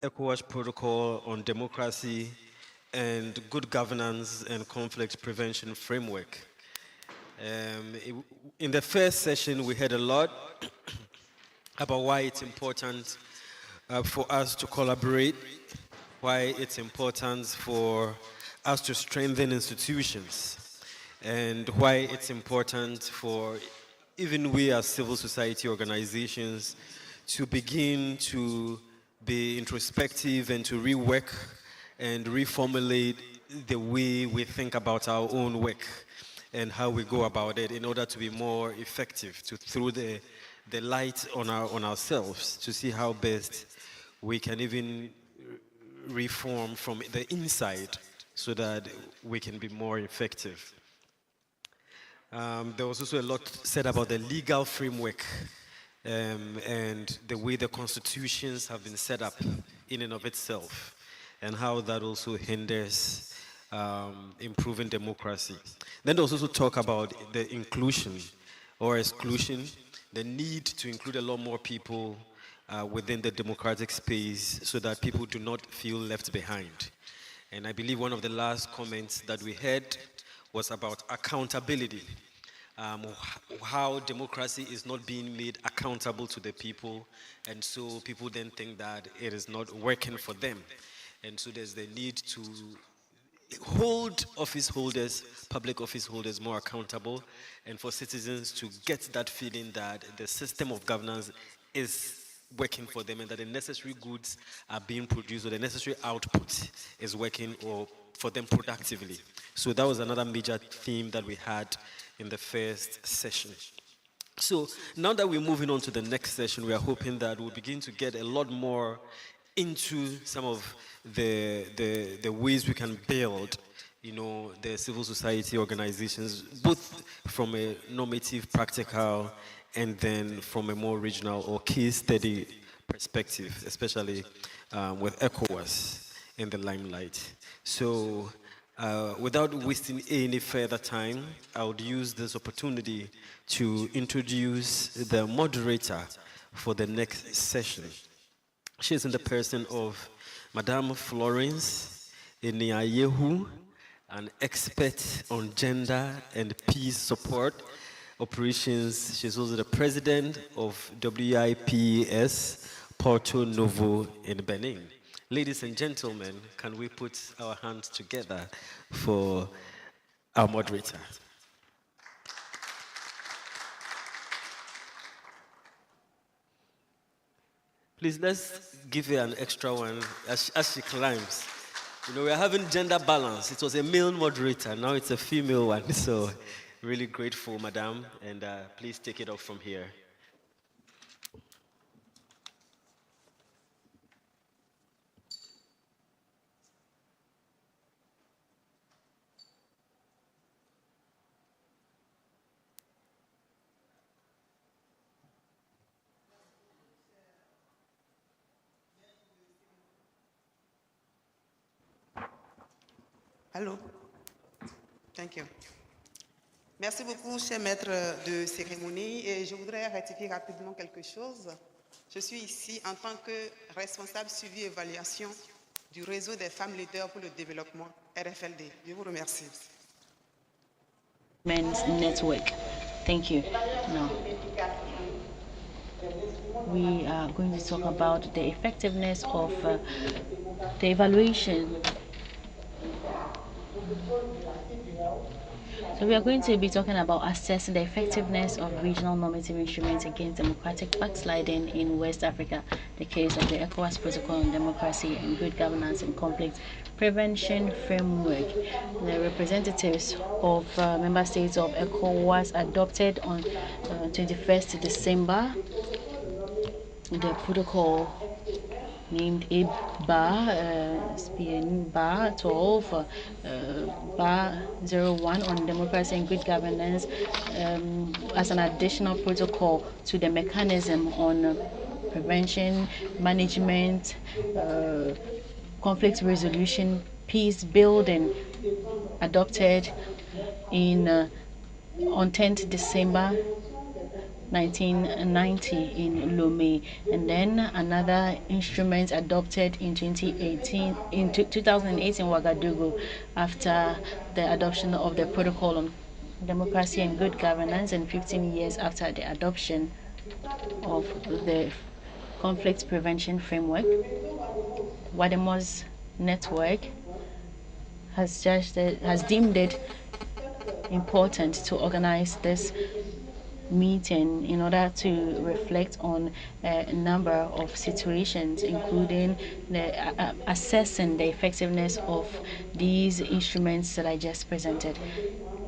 ECOWAS Protocol on Democracy and Good Governance and Conflict Prevention Framework. In the first session, we heard a lot about why it's important for us to collaborate, why it's important for us to strengthen institutions, and why it's important for even we as civil society organizations to begin to be introspective and to rework and reformulate the way we think about our own work and how we go about it in order to be more effective, to throw the light on ourselves to see how best we can even reform from the inside so that we can be more effective. There was also a lot said about the legal framework and the way the constitutions have been set up in and of itself, and how that also hinders improving democracy. Then there was also talk about the inclusion or exclusion, the need to include a lot more people within the democratic space so that people do not feel left behind. And I believe one of the last comments that we had was about accountability, how democracy is not being made accountable to the people, and so people then think that it is not working for them. And so there's the need to hold office holders, public office holders, more accountable, and for citizens to get that feeling that the system of governance is working for them and that the necessary goods are being produced or the necessary output is working or for them productively. So that was another major theme that we had in the first session. So now that we're moving on to the next session, we are hoping that we'll begin to get a lot more into some of the ways we can build, the civil society organizations, both from a normative, practical, and then from a more regional or case study perspective, especially with ECOWAS in the limelight. So without wasting any further time, I would use this opportunity to introduce the moderator for the next session. She is in the person of Madame Florence Eniayehu, an expert on gender and peace support operations. She's also the president of WIPS Porto Novo in Benin. Ladies and gentlemen, can we put our hands together for our moderator? Please, let's give her an extra one as she climbs. We're having gender balance. It was a male moderator, now it's a female one. So, really grateful, madam, and please take it off from here. Allô? Thank you. Merci beaucoup, cher maître de cérémonie. Et je voudrais rectifier rapidement quelque chose. Je suis ici en tant que responsable suivi et évaluation du réseau des femmes leaders pour le développement, RFLD. Je vous remercie. Men's Network. Thank you. Now, we are going to talk about the effectiveness of the evaluation. So we are going to be talking about assessing the effectiveness of regional normative instruments against democratic backsliding in West Africa, the case of the ECOWAS Protocol on Democracy and Good Governance and Conflict Prevention Framework. The representatives of member states of ECOWAS adopted on 21st December the protocol named IBA, SPN BA 12, BA 01 on democracy and good governance as an additional protocol to the mechanism on prevention, management, conflict resolution, peace building, adopted in on 10th December 1990 in Lomé, and then another instrument adopted in 2018 in 2008 in Ouagadougou after the adoption of the Protocol on Democracy and Good Governance, and 15 years after the adoption of the Conflict Prevention Framework. Wademo's network has deemed it important to organize this meeting in order to reflect on a number of situations, including assessing the effectiveness of these instruments that I just presented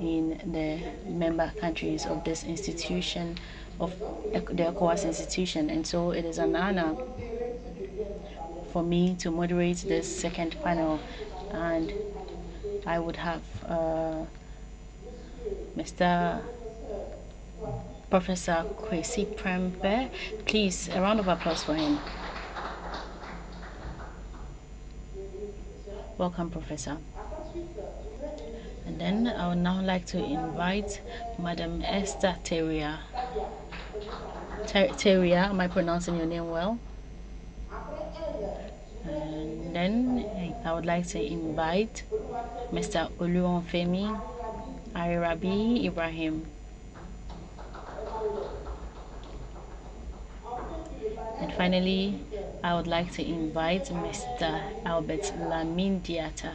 in the member countries of this institution, of the ECOWAS institution. And so it is an honor for me to moderate this second panel, and I would have Mr. Professor Kwesi Prempe. Please, a round of applause for him. Welcome, Professor. And then I would now like to invite Madam Esther Teria. Teria, am I pronouncing your name well? And then I would like to invite Mr. Oluwafemi Ayrabi Ibrahim. And finally, I would like to invite Mr. Albert Lamin Diata.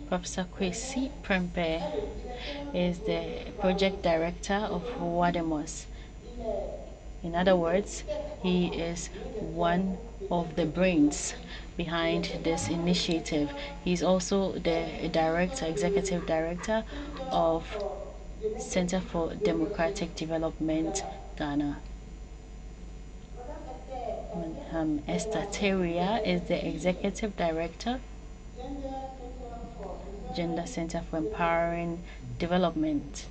Professor Kwesi Prempe is the project director of WADEMOS. In other words, he is one of the brains behind this initiative. He's also the executive director of Center for Democratic Development, Ghana. Esther Teria is the executive director, Gender Center for Empowering Development.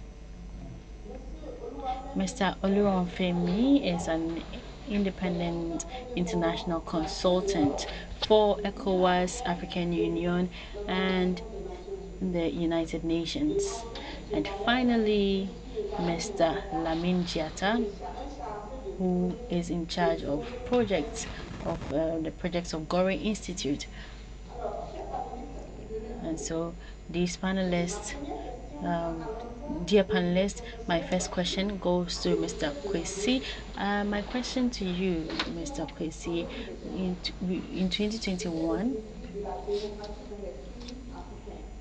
Mr. Oluwafemi is an independent international consultant for ECOWAS, African Union, and the United Nations. And finally, Mr. Lamin Diata, who is in charge of projects of the projects of Gore Institute. And so these panelists, dear panelists, my first question goes to Mr. Kwesi. My question to you, Mr. Kwesi, in 2021,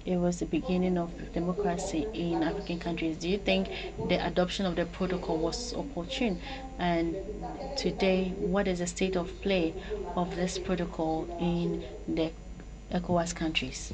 it was the beginning of democracy in African countries. Do you think the adoption of the protocol was opportune? And today, what is the state of play of this protocol in the ECOWAS countries?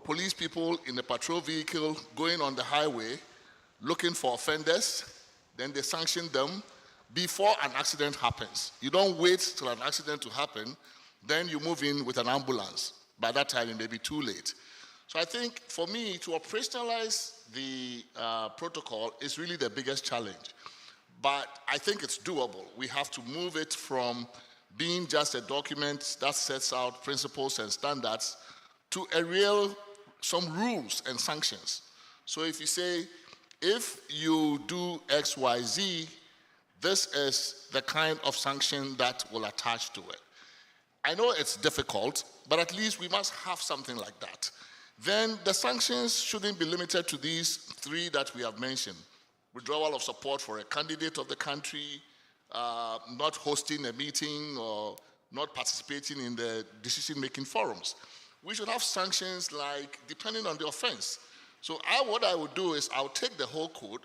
police people in a patrol vehicle going on the highway looking for offenders, then they sanction them before an accident happens. You don't wait till an accident to happen, then you move in with an ambulance. By that time, it may be too late. So I think for me, to operationalize the protocol is really the biggest challenge. But I think it's doable. We have to move it from being just a document that sets out principles and standards to some rules and sanctions. So if you say, if you do X, Y, Z, this is the kind of sanction that will attach to it. I know it's difficult, but at least we must have something like that. Then the sanctions shouldn't be limited to these three that we have mentioned. Withdrawal of support for a candidate of the country, not hosting a meeting or not participating in the decision-making forums. We should have sanctions like, depending on the offense. So what I would do is I'll take the whole code,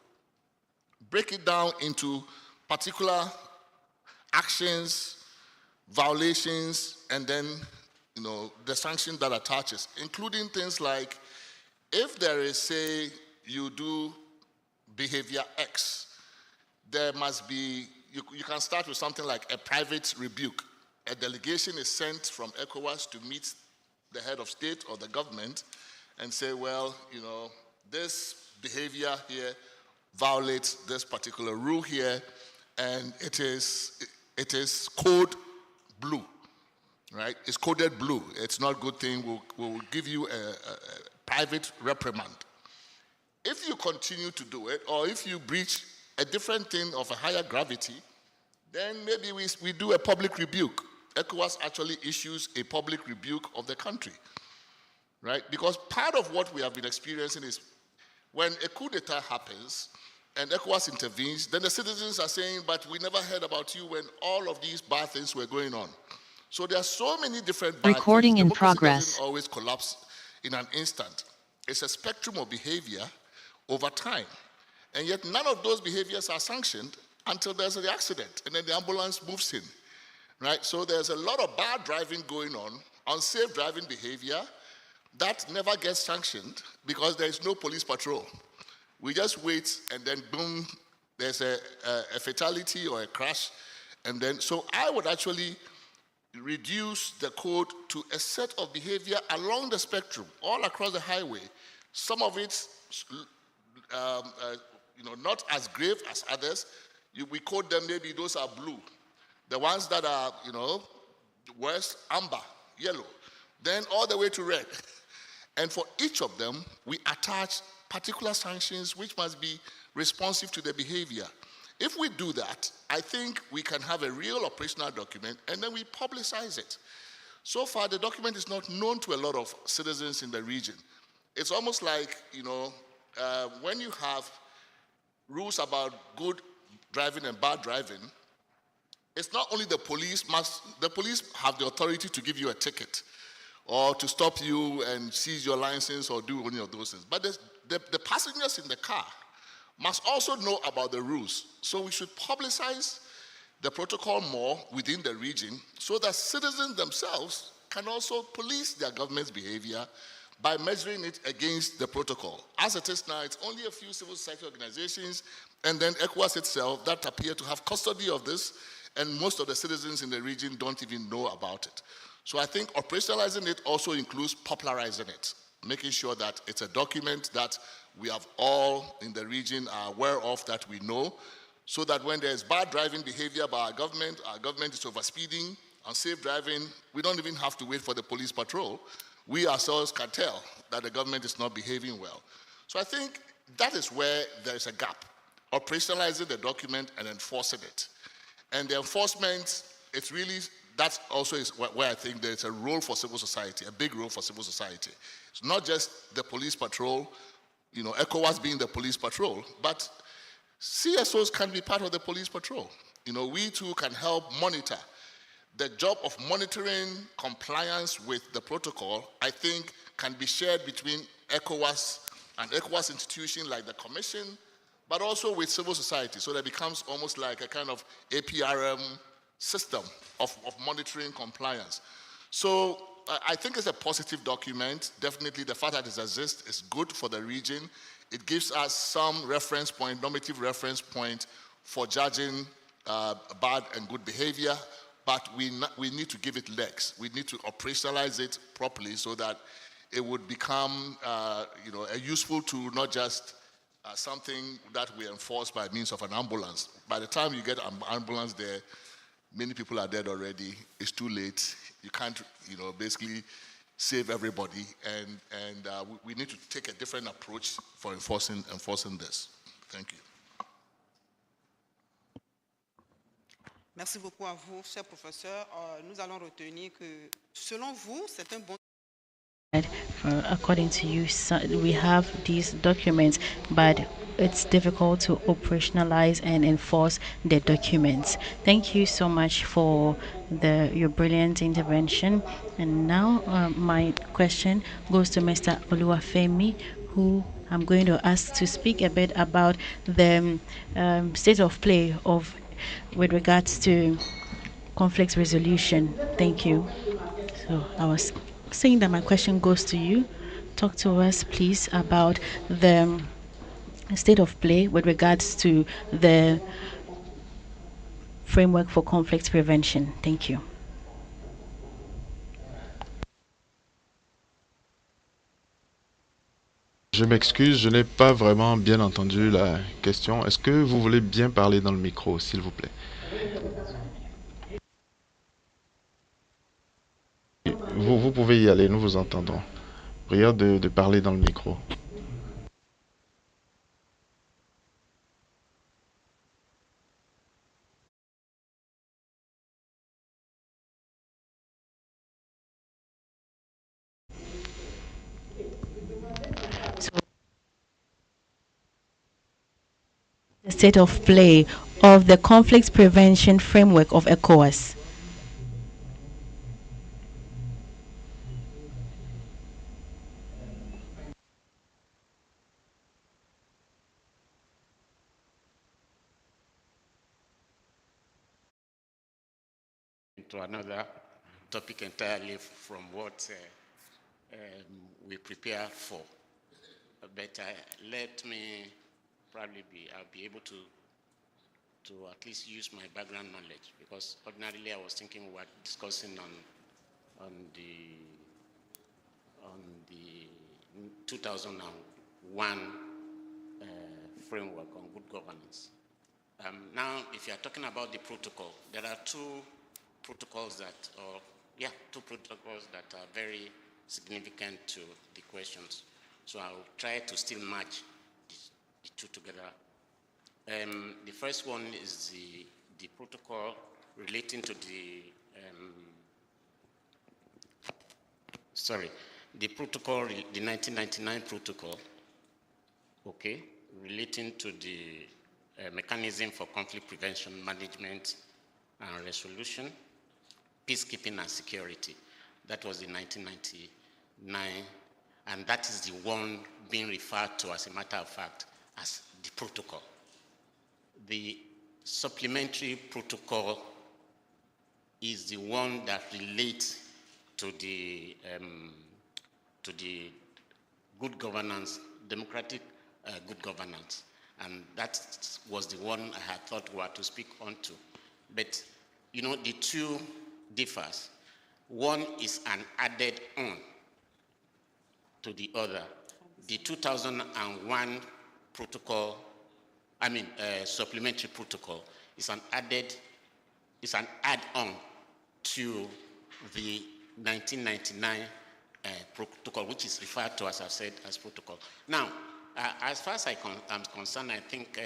break it down into particular actions, violations, and then the sanction that attaches, including things like if there is, say, you do behavior X, there must be, you can start with something like a private rebuke. A delegation is sent from ECOWAS to meet the head of state or the government and say, well, this behavior here violates this particular rule here, and it is code blue, right? It's coded blue. It's not a good thing. We'll give you a private reprimand. If you continue to do it, or if you breach a different thing of a higher gravity, then maybe we do a public rebuke. ECOWAS actually issues a public rebuke of the country, right? Because part of what we have been experiencing is when a coup d'etat happens and ECOWAS intervenes, then the citizens are saying, but we never heard about you when all of these bad things were going on. So there are so many different bad Recording things. in Democracy progress. doesn't always collapse in an instant. It's a spectrum of behavior over time. And yet none of those behaviors are sanctioned until there's an accident, and then the ambulance moves in, right? So there's a lot of bad driving going on, unsafe driving behavior, that never gets sanctioned because there is no police patrol. We just wait, and then boom, there's a fatality or a crash, and then, so I would actually reduce the code to a set of behavior along the spectrum, all across the highway. Some of it, not as grave as others. We code them, maybe those are blue. The ones that are, worse, amber, yellow, then all the way to red. And for each of them, we attach particular sanctions which must be responsive to the behavior. If we do that, I think we can have a real operational document, and then we publicize it. So far, the document is not known to a lot of citizens in the region. It's almost like, when you have rules about good driving and bad driving, it's not only the police have the authority to give you a ticket or to stop you and seize your license or do any of those things, but the passengers in the car must also know about the rules. So we should publicize the protocol more within the region so that citizens themselves can also police their government's behavior by measuring it against the protocol. As it is now, it's only a few civil society organizations and then ECOWAS itself that appear to have custody of this, and most of the citizens in the region don't even know about it. So I think operationalizing it also includes popularizing it, making sure that it's a document that we have all in the region are aware of, that we know, so that when there's bad driving behavior by our government is overspeeding, unsafe driving, we don't even have to wait for the police patrol. We ourselves can tell that the government is not behaving well. So I think that is where there's a gap, operationalizing the document and enforcing it. And the enforcement, it's really, that also is where I think there's a role for civil society, a big role for civil society. It's not just the police patrol, ECOWAS being the police patrol, but CSOs can be part of the police patrol. We too can help monitor. The job of monitoring compliance with the protocol, I think, can be shared between ECOWAS and ECOWAS institutions like the Commission, but also with civil society. So that becomes almost like a kind of APRM system of monitoring compliance. So I think it's a positive document. Definitely the fact that it exists is good for the region. It gives us some reference point, normative reference point for judging bad and good behavior, but we need to give it legs. We need to operationalize it properly so that it would become a useful tool, not just something that we enforce by means of an ambulance. By the time you get an ambulance there, many people are dead already. It's too late. You can't, basically save everybody. And we need to take a different approach for enforcing this. Thank you. Merci beaucoup à vous, cher professeur. Nous allons retenir que, selon vous, c'est un bon... According to you, we have these documents, but it's difficult to operationalize and enforce the documents. Thank you so much for your brilliant intervention. And now my question goes to Mr. Oluwafemi, who I'm going to ask to speak a bit about the state of play with regards to conflict resolution. Thank you. So I was saying that my question goes to you. Talk to us, please, about the state of play with regards to the framework for conflict prevention. Thank you. Je m'excuse, je n'ai pas vraiment bien entendu la question. Est-ce que vous voulez bien parler dans le micro, s'il vous plaît? Vous pouvez y aller, nous vous entendons. Prière de parler dans le micro. The state of play of the conflict prevention framework of ECOWAS. To another topic entirely from what we prepared for. But let me I'll be able to at least use my background knowledge, because ordinarily I was thinking we were discussing on the 2001 framework on good governance. Now, if you are talking about the protocol, there are two protocols that are very significant to the questions. So I'll try to still match the two together. The first one is the protocol relating to the protocol, the 1999 protocol, okay, relating to the mechanism for conflict prevention, management, and resolution, peacekeeping and security. That was in 1999, and that is the one being referred to, as a matter of fact, as the protocol. The supplementary protocol is the one that relates to the good governance, democratic good governance, and that was the one I had thought we were to speak on to. But the two differs. One is an added on to the other. The 2001 protocol, supplementary protocol, is an add-on to the 1999 protocol, which is referred to, as I've said, as protocol. Now, as far as I'm concerned, I think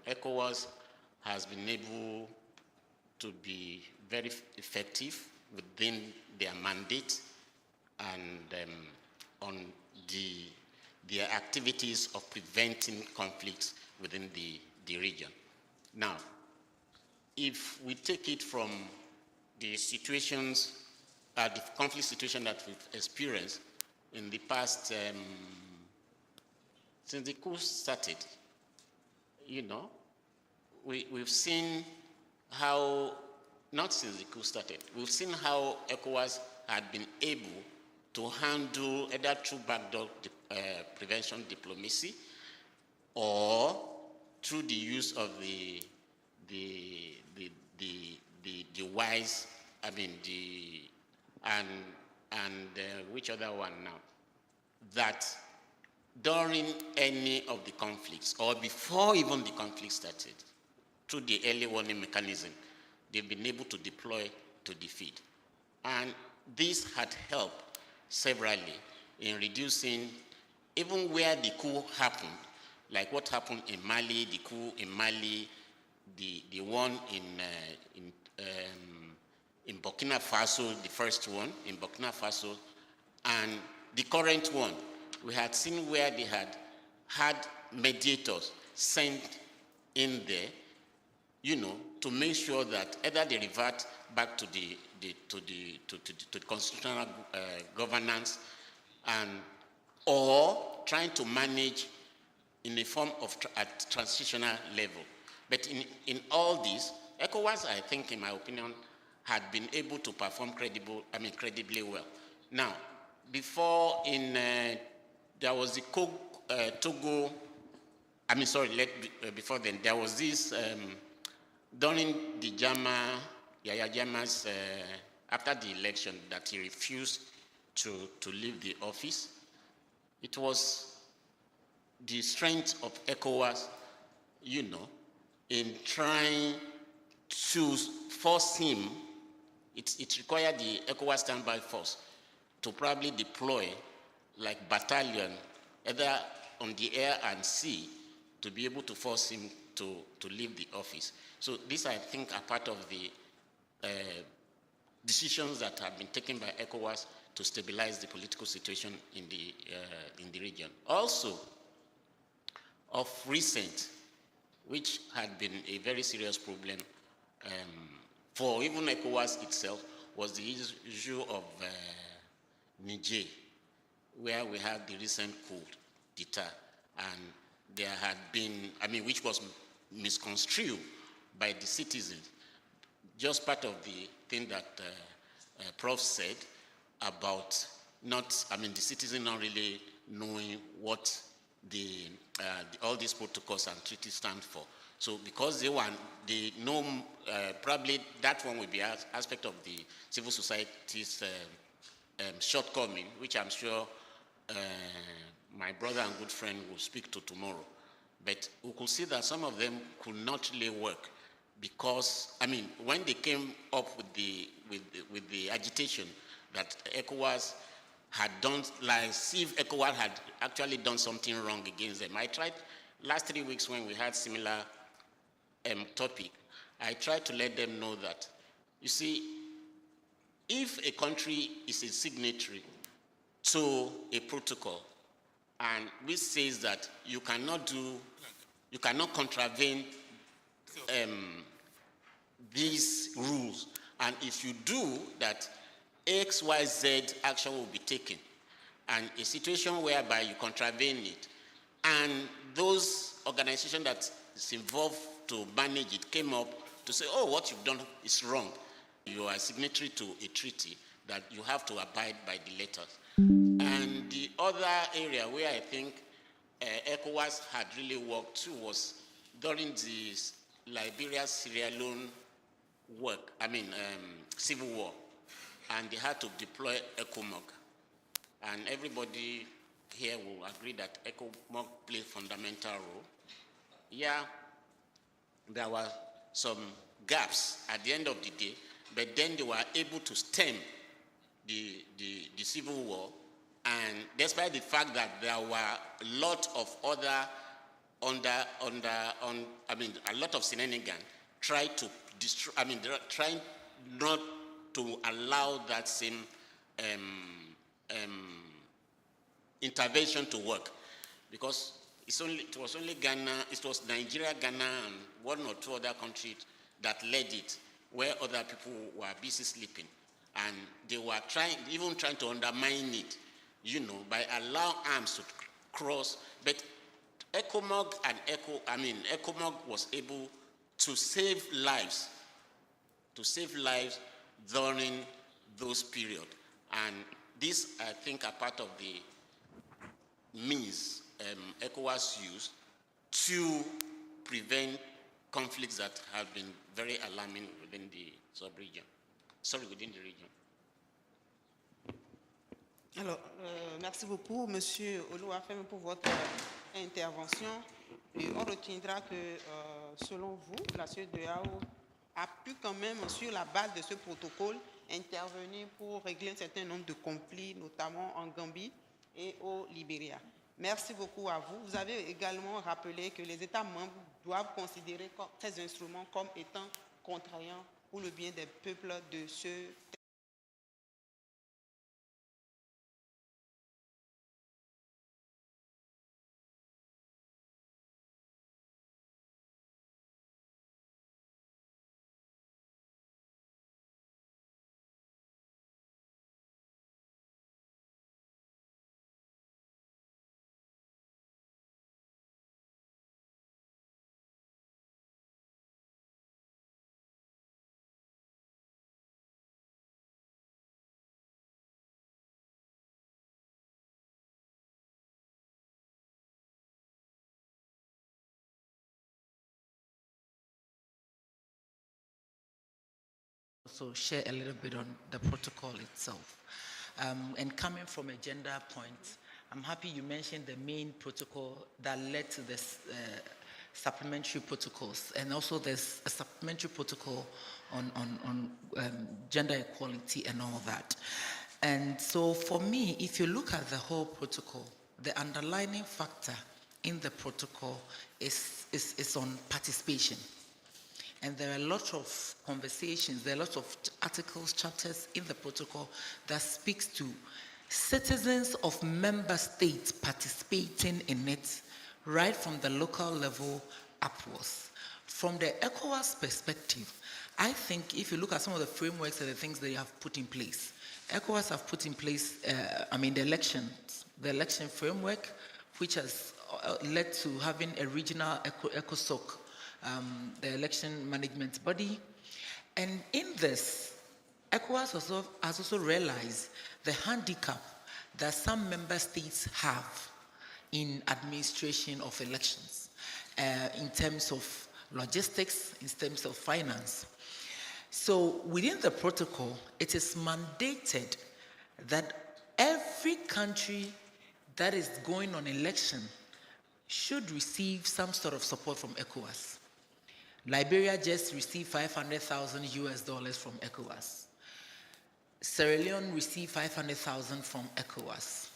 ECOWAS has been able to be very effective within their mandate and on their activities of preventing conflicts within the region. Now, if we take it from the situations, the conflict situation that we've experienced in the past, since the coup started, we've seen how, not since the coup started, we've seen how ECOWAS had been able to handle either through backdoor prevention diplomacy or through the use of the wise, which other one now? That during any of the conflicts, or before even the conflict started, through the early warning mechanism, they've been able to deploy to defeat. And this had helped severally in reducing, even where the coup happened, like what happened in Mali, the coup in Mali, the one in Burkina Faso, the first one in Burkina Faso, and the current one. We had seen where they had mediators sent in there, to make sure that either they revert back to the constitutional governance, or trying to manage in the form of at transitional level. But in all this, ECOWAS, I think, in my opinion, had been able to perform credibly well. Now, before there was the Togo. Before then, there was this during the Yahya Jammeh's after the election that he refused to leave the office. It was the strength of ECOWAS, in trying to force him. It required the ECOWAS standby force to probably deploy like battalion, either on the air and sea, to be able to force him to leave the office. So these, I think, are part of the decisions that have been taken by ECOWAS to stabilize the political situation in the region. Also, of recent, which had been a very serious problem for even ECOWAS itself, was the issue of Niger, where we had the recent coup d'etat, and there had been, which was misconstrued by the citizens. Just part of the thing that Prof said about the citizen not really knowing what all these protocols and treaties stand for. So because they know, probably that one will be an aspect of the civil society's shortcoming, which I'm sure my brother and good friend will speak to tomorrow. But we could see that some of them could not really work because, when they came up with the agitation that ECOWAS had done, like see if ECOWAS had actually done something wrong against them. I tried last 3 weeks when we had similar topic, I tried to let them know that, you see, if a country is a signatory to a protocol, and which says that you cannot contravene these rules, and if you do that, X, Y, Z action will be taken, and a situation whereby you contravene it, and those organizations that is involved to manage it came up to say, oh, what you've done is wrong. You are signatory to a treaty that you have to abide by the letters. And the other area where I think ECOWAS had really worked too was during the Liberia-Sierra Leone civil war, and they had to deploy ECOMOG. And everybody here will agree that ECOMOG played a fundamental role. Yeah, there were some gaps at the end of the day, but then they were able to stem the civil war, and despite the fact that there were a lot of other a lot of shenanigans tried to destroy, trying not to allow that same intervention to work, because it was only Ghana, it was Nigeria, Ghana, and one or two other countries that led it, where other people were busy sleeping, and they were trying to undermine it, by allowing arms to cross. But ECOMOG was able to save lives during those periods. And these, I think, are part of the means ECOWAS used to prevent conflicts that have been very alarming within the sub-region, within the region. Alors, merci beaucoup, Monsieur Oluwafemi, pour votre intervention. Et on retiendra que, selon vous, la CEDEAO a pu quand même, sur la base de ce protocole, intervenir pour régler un certain nombre de conflits, notamment en Gambie et au Libéria. Merci beaucoup à vous. Vous avez également rappelé que les États membres doivent considérer ces instruments comme étant contraignants pour le bien des peuples de ce also share a little bit on the protocol itself. And coming from a gender point, I'm happy you mentioned the main protocol that led to this supplementary protocols, and also there's a supplementary protocol on gender equality and all that. And so for me, if you look at the whole protocol, the underlying factor in the protocol is on participation. And there are a lot of conversations, there are lots of articles, chapters in the protocol that speaks to citizens of member states participating in it, right from the local level upwards. From the ECOWAS perspective, I think if you look at some of the frameworks and the things they have put in place, ECOWAS have put in place, the election framework, which has led to having a regional ECOSOC, the election management body. And in this, ECOWAS has also realized the handicap that some member states have in administration of elections, in terms of logistics, in terms of finance. So within the protocol, it is mandated that every country that is going on election should receive some sort of support from ECOWAS. Liberia just received $500,000 from ECOWAS. Sierra Leone received $500,000 from ECOWAS.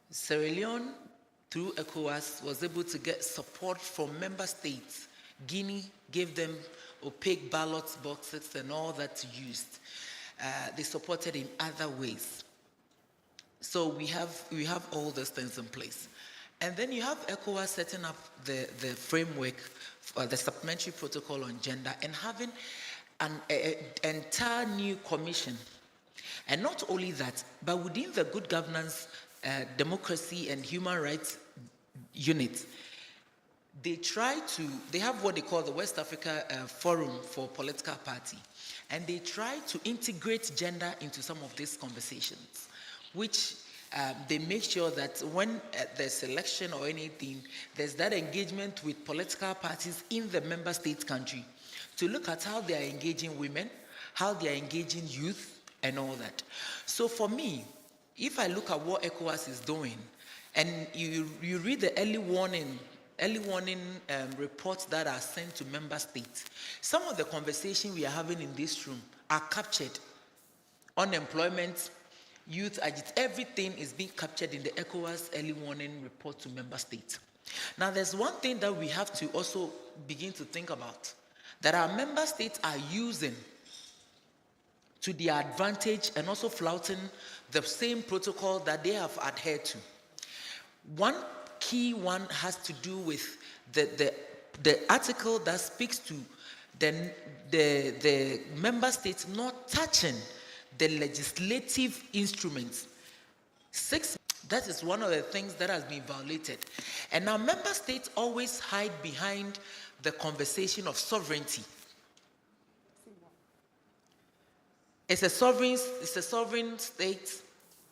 Sierra Leone, through ECOWAS, was able to get support from member states. Guinea gave them opaque ballot boxes and all that used. They supported in other ways. So we have all those things in place. And then you have ECOWAS setting up the framework, the supplementary protocol on gender, and having an entire new commission. And not only that, but within the good governance, democracy and human rights unit, they have what they call the West Africa Forum for Political Party. And they try to integrate gender into some of these conversations, which they make sure that when there's election or anything, there's that engagement with political parties in the member state country to look at how they are engaging women, how they are engaging youth, and all that. So for me, if I look at what ECOWAS is doing, and you read the early warning reports that are sent to member states, some of the conversation we are having in this room are captured. Unemployment, youth, everything is being captured in the ECOWAS early warning report to member states. Now, there's one thing that we have to also begin to think about, that our member states are using to their advantage and also flouting the same protocol that they have adhered to. One key one has to do with the article that speaks to the member states not touching the legislative instruments. That is one of the things that has been violated. And now member states always hide behind the conversation of sovereignty. It's a sovereign state,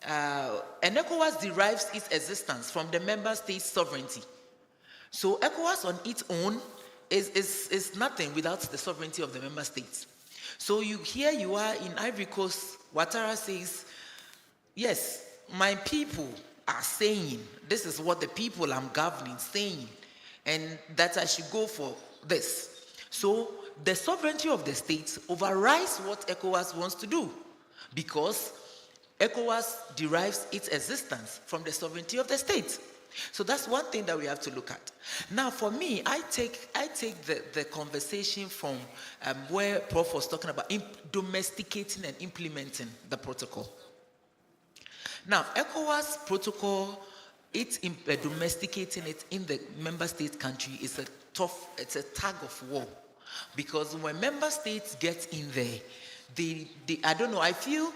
and ECOWAS derives its existence from the member state's sovereignty. So ECOWAS on its own is nothing without the sovereignty of the member states. So here you are in Ivory Coast, Ouattara says, yes, my people are saying, this is what the people I'm governing saying, and that I should go for this. So the sovereignty of the states overrides what ECOWAS wants to do, because ECOWAS derives its existence from the sovereignty of the states. So that's one thing that we have to look at. Now, for me, I take the conversation from where Prof was talking about domesticating and implementing the protocol. Now, ECOWAS protocol, domesticating it in the member state country is it's a tug of war, because when member states get in there, I don't know, I feel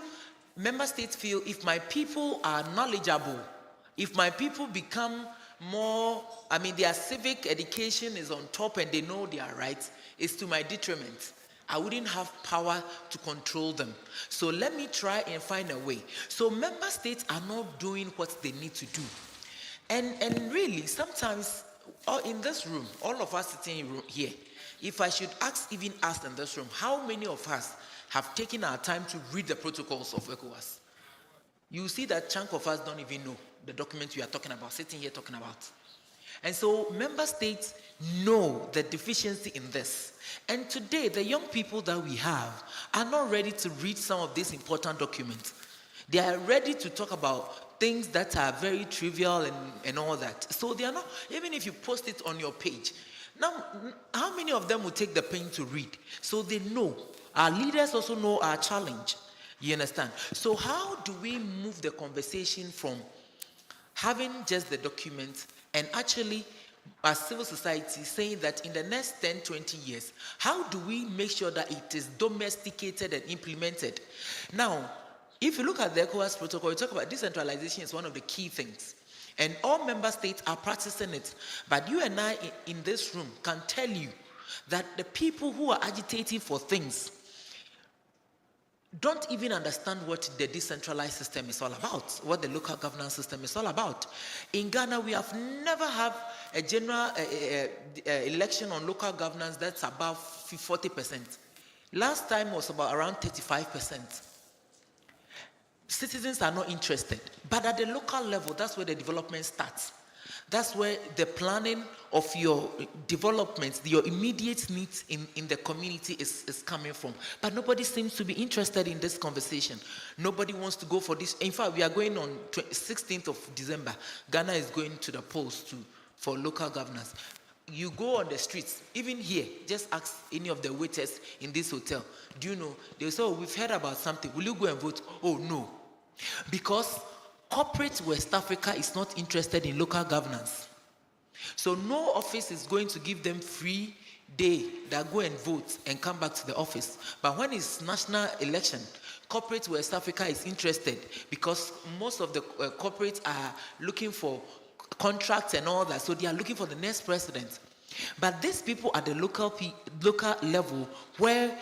member states feel if my people are knowledgeable, if my people become more, their civic education is on top and they know their rights, it's to my detriment. I wouldn't have power to control them. So let me try and find a way. So member states are not doing what they need to do. And really, sometimes, in this room, all of us sitting here, if I should even ask in this room, how many of us have taken our time to read the protocols of ECOWAS? You see that chunk of us don't even know the documents we are talking about, sitting here talking about. And so member states know the deficiency in this. And today, the young people that we have are not ready to read some of these important documents. They are ready to talk about things that are very trivial and all that. So they are not, even if you post it on your page. Now, how many of them will take the pain to read? So they know. Our leaders also know our challenge. You understand? So how do we move the conversation from having just the document and actually, as civil society, saying that in the next 10, 20 years, how do we make sure that it is domesticated and implemented? Now, if you look at the ECOWAS protocol, you talk about decentralization is one of the key things. And all member states are practicing it. But you and I in this room can tell you that the people who are agitating for things don't even understand what the decentralized system is all about, what the local governance system is all about. In Ghana, we have never had a general election on local governance that's above 40%. Last time was about around 35%. Citizens are not interested. But at the local level, that's where the development starts. That's where the planning of your development, your immediate needs in the community is coming from. But nobody seems to be interested in this conversation. Nobody wants to go for this. In fact, we are going on 16th of December. Ghana is going to the polls for local governance. You go on the streets, even here, just ask any of the waiters in this hotel, do you know? They'll say, oh, we've heard about something. Will you go and vote? Oh, no. Because corporate West Africa is not interested in local governance. So no office is going to give them free day that go and vote and come back to the office. But when it's national election, corporate West Africa is interested because most of the corporates are looking for contracts and all that. So they are looking for the next president. But these people at the local level where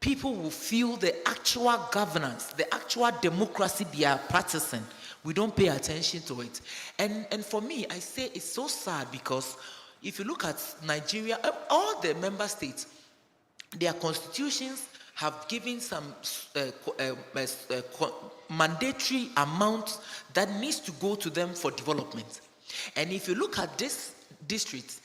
people will feel the actual governance, the actual democracy they are practicing, we don't pay attention to it. And for me, I say it's so sad because if you look at Nigeria, all the member states, their constitutions have given some mandatory amount that needs to go to them for development. And if you look at this district,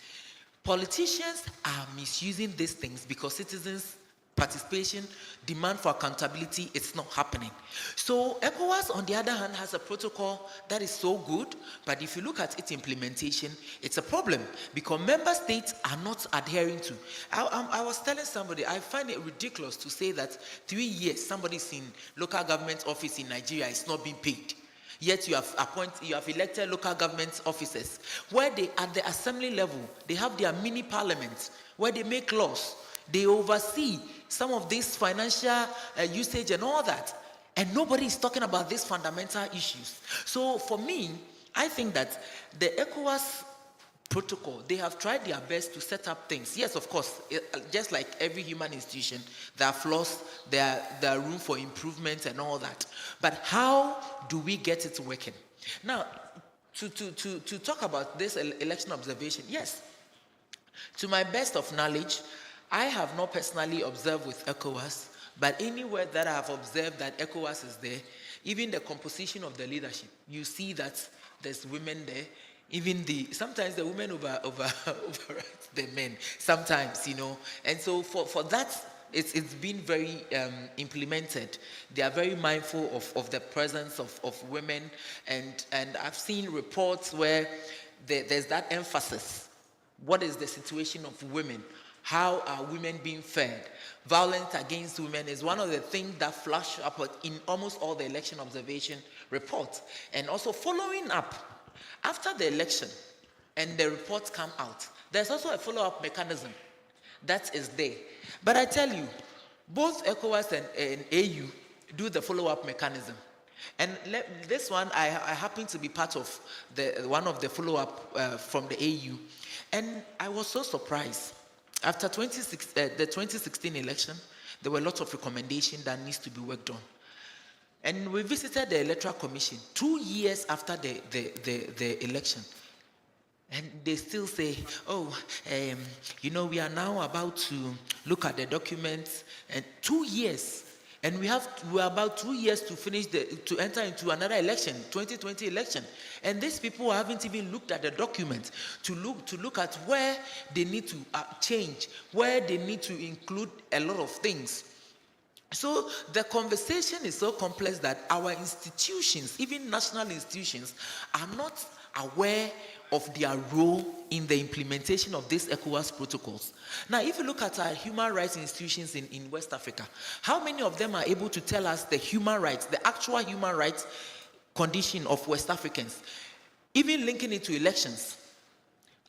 politicians are misusing these things because citizens' participation, demand for accountability, it's not happening. So ECOWAS, on the other hand, has a protocol that is so good, but if you look at its implementation, it's a problem because member states are not adhering to. I was telling somebody, I find it ridiculous to say that 3 years somebody's in local government office in Nigeria is not being paid. Yet you have elected local government officers where they, at the assembly level, they have their mini parliaments where they make laws. They oversee some of this financial usage and all that. And nobody is talking about these fundamental issues. So for me, I think that the ECOWAS protocol, they have tried their best to set up things. Yes, of course, just like every human institution, there are flaws, there are room for improvement and all that. But how do we get it working? Now, to talk about this election observation, yes, to my best of knowledge, I have not personally observed with ECOWAS, but anywhere that I have observed that ECOWAS is there, even the composition of the leadership, you see that there's women there. Even sometimes the women override the men, sometimes, And so for that, it's been very implemented. They are very mindful of the presence of women, and I've seen reports where there's that emphasis. What is the situation of women? How are women being fed? Violence against women is one of the things that flash up in almost all the election observation reports. And also following up, after the election and the reports come out, there's also a follow-up mechanism that is there. But I tell you, both ECOWAS and AU do the follow-up mechanism. And this one, I happen to be part of one of the follow-up from the AU. And I was so surprised. After the 2016 election, there were lots of recommendations that needs to be worked on. And we visited the Electoral Commission 2 years after the election. And they still say, we are now about to look at the documents. And 2 years. And we're about 2 years to finish to enter into another election, 2020 election. And these people haven't even looked at the document to look at where they need to change, where they need to include a lot of things. So the conversation is so complex that our institutions, even national institutions, are not aware of their role in the implementation of these ECOWAS protocols. Now, if you look at our human rights institutions in West Africa, how many of them are able to tell us the human rights, the actual human rights condition of West Africans? Even linking it to elections.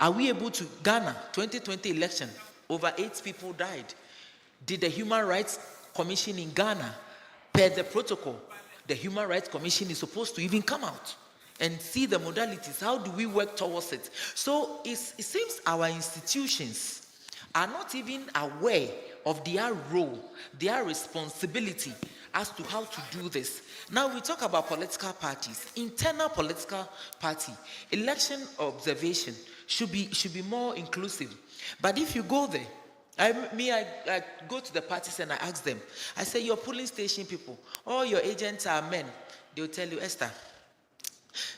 Are we able to, Ghana, 2020 election, over 8 people died. Did the Human Rights Commission in Ghana, per the protocol, the Human Rights Commission is supposed to even come out and see the modalities. How do we work towards it? So it seems our institutions are not even aware of their role, their responsibility as to how to do this. Now we talk about political parties. Internal political party, election observation should be more inclusive. But if you go there, I go to the parties and I ask them, I say, your polling station people, all your agents are men. They'll tell you, Esther,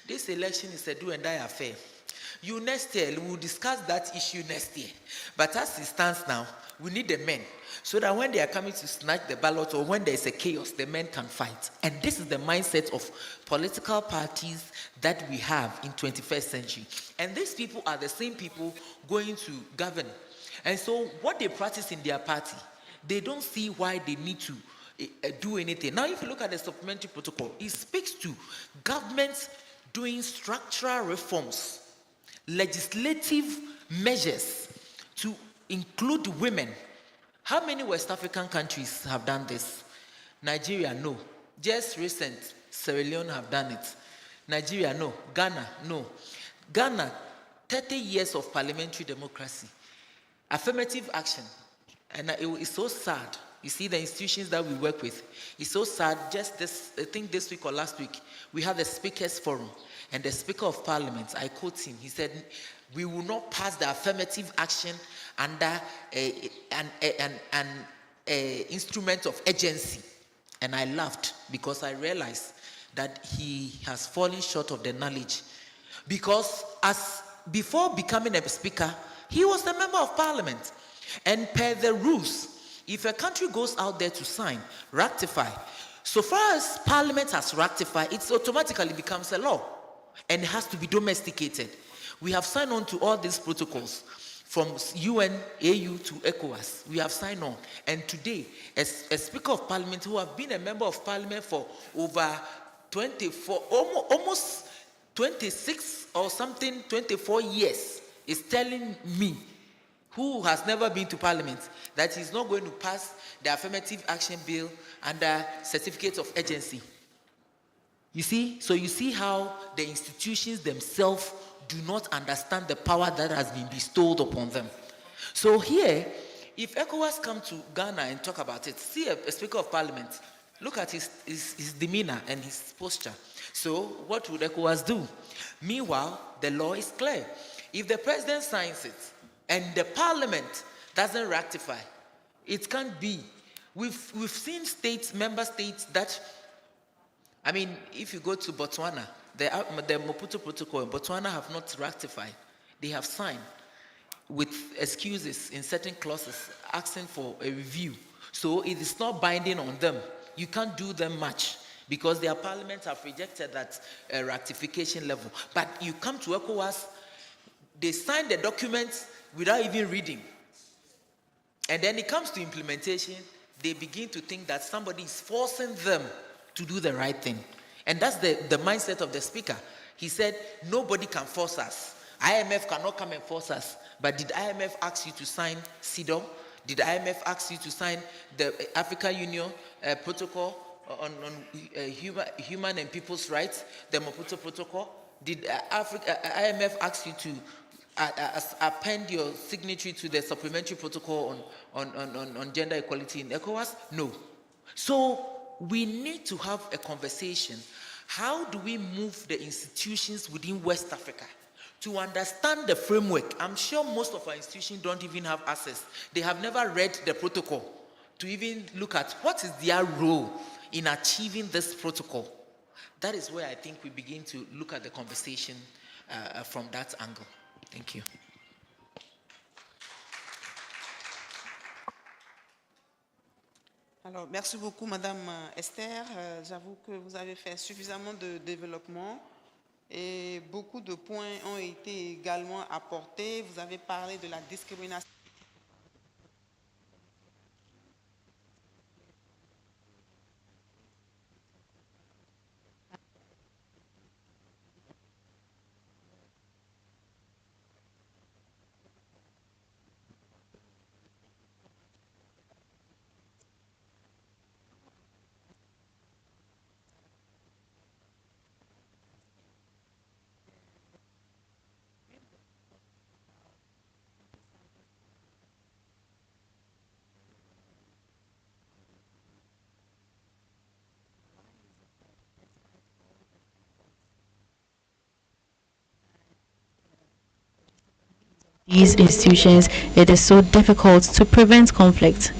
this election is a do and die affair. You next year, we'll discuss that issue next year. But as it stands now, we need the men so that when they are coming to snatch the ballot or when there is a chaos, the men can fight. And this is the mindset of political parties that we have in 21st century. And these people are the same people going to govern. And so what they practice in their party, they don't see why they need to do anything. Now, if you look at the supplementary protocol, it speaks to governments doing structural reforms, legislative measures to include women. How many West African countries have done this? Nigeria, no. Just recent, Sierra Leone have done it. Nigeria, no. Ghana, no. Ghana, 30 years of parliamentary democracy. Affirmative action. And it's so sad. You see the institutions that we work with. It's so sad. Just this, I think this week or last week, we had the Speakers Forum. And the Speaker of Parliament, I quote him, he said, we will not pass the affirmative action under an instrument of agency. And I laughed because I realized that he has fallen short of the knowledge. Because before becoming a speaker, he was a member of parliament. And per the rules, if a country goes out there to sign, ratify, so far as parliament has ratified, it automatically becomes a law. And it has to be domesticated. We have signed on to all these protocols from UN, AU to ECOWAS. We have signed on. And today, as a Speaker of Parliament who have been a member of Parliament for over 24, almost 26 or something, 24 years, is telling me, who has never been to Parliament, that he's not going to pass the affirmative action bill under certificate of agency. You see? So you see how the institutions themselves do not understand the power that has been bestowed upon them. So here, if ECOWAS come to Ghana and talk about it, see a Speaker of Parliament, look at his demeanor and his posture. So what would ECOWAS do? Meanwhile, the law is clear. If the president signs it and the parliament doesn't ratify, it can't be. We've seen member states that, I mean, if you go to Botswana, the Maputo Protocol in Botswana have not ratified. They have signed with excuses in certain clauses asking for a review. So it is not binding on them. You can't do them much because their parliaments have rejected that ratification level. But you come to ECOWAS, they sign the documents without even reading. And then it comes to implementation, they begin to think that somebody is forcing them to do the right thing. And that's the mindset of the speaker. He said, nobody can force us. IMF cannot come and force us. But did IMF ask you to sign CEDAW? Did IMF ask you to sign the Africa Union protocol on human and people's rights, the Maputo Protocol? Did IMF ask you to append your signature to the supplementary protocol on gender equality in ECOWAS? No. So we need to have a conversation. How do we move the institutions within West Africa to understand the framework? I'm sure most of our institutions don't even have access. They have never read the protocol to even look at what is their role in achieving this protocol. That is where I think we begin to look at the conversation from that angle. Thank you. Alors, merci beaucoup, Madame Esther. J'avoue que vous avez fait suffisamment de développement et beaucoup de points ont été également apportés. Vous avez parlé de la discrimination. These institutions, it is so difficult to prevent conflict.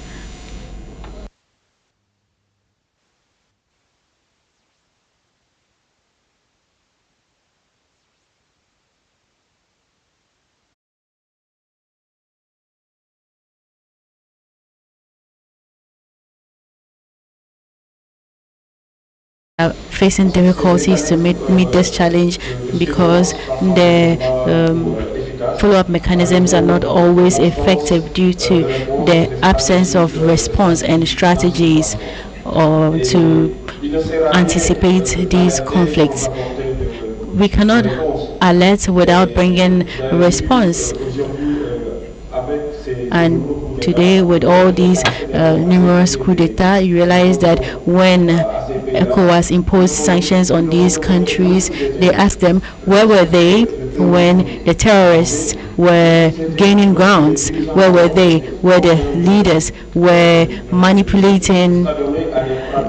Facing difficulties to meet this challenge because the follow-up mechanisms are not always effective due to the absence of response and strategies to anticipate these conflicts. We cannot alert without bringing response. And today, with all these numerous coups d'etat, you realize that when ECOWAS imposed sanctions on these countries, they asked them, where were they when the terrorists were gaining grounds? Where were they? Where the leaders were manipulating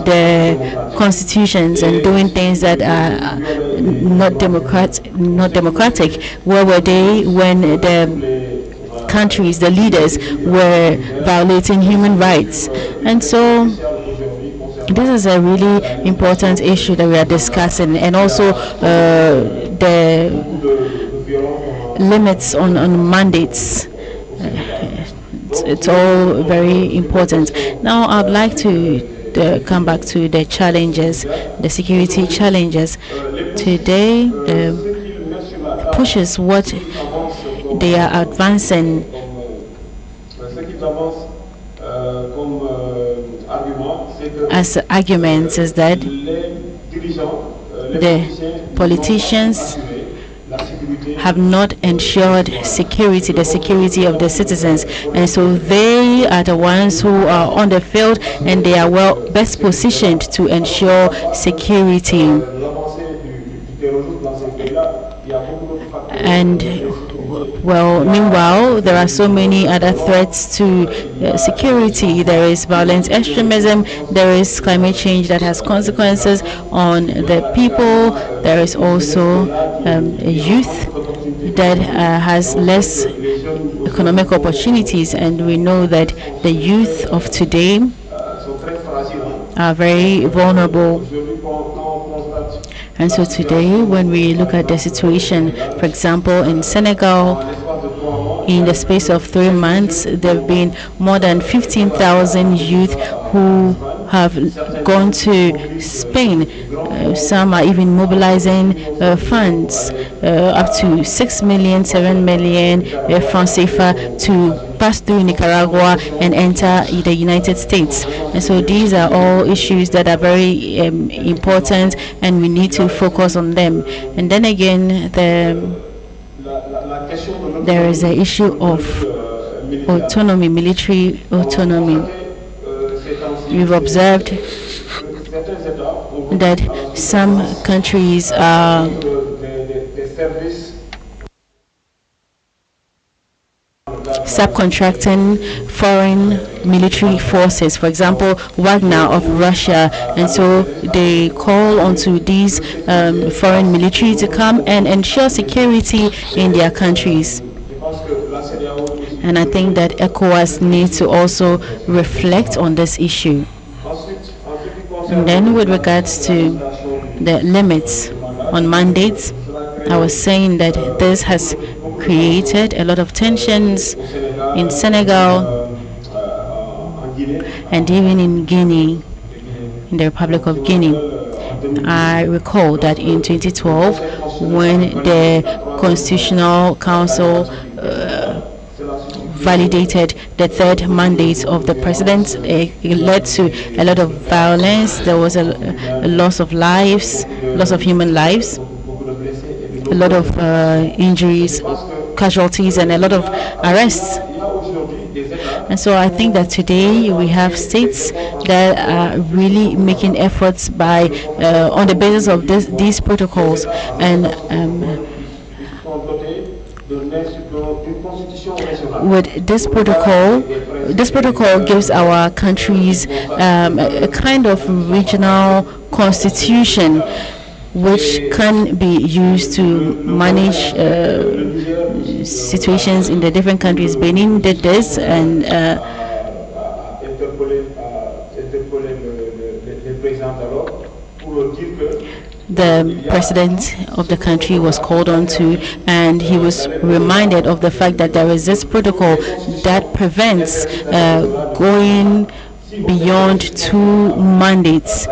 the constitutions and doing things that are not democratic? Where were they when the countries, the leaders, were violating human rights? And so this is a really important issue that we are discussing, and also the limits on mandates. It's all very important. Now I'd like to come back to the challenges, the security challenges. Today pushes what they are advancing as arguments is that the politicians have not ensured security, the security of the citizens, and so they are the ones who are on the field and they are best positioned to ensure security. And well, meanwhile, there are so many other threats to security. There is violent extremism, there is climate change that has consequences on the people, there is also a youth that has less economic opportunities, and we know that the youth of today are very vulnerable. And so today, when we look at the situation, for example, in Senegal, in the space of 3 months, there have been more than 15,000 youth who have gone to Spain. Some are even mobilizing funds, up to 6 million, 7 million francs CFA to pass through Nicaragua and enter the United States. And so these are all issues that are very important, and we need to focus on them. And then again, there is the issue of autonomy, military autonomy. We've observed that some countries are subcontracting foreign military forces, for example, Wagner of Russia, and so they call onto these foreign military to come and ensure security in their countries. And I think that ECOWAS needs to also reflect on this issue. And then with regards to the limits on mandates, I was saying that this has created a lot of tensions in Senegal and even in Guinea, in the Republic of Guinea. I recall that in 2012, when the Constitutional Council validated the third mandate of the president, it led to a lot of violence. There was a loss of lives, loss of human lives, a lot of injuries, casualties, and a lot of arrests. And so I think that today we have states that are really making efforts by on the basis of these protocols, and with this protocol gives our countries a kind of regional constitution which can be used to manage situations in the different countries. Benin did this, and the president of the country was called on to, and he was reminded of the fact that there is this protocol that prevents going beyond 2 mandates.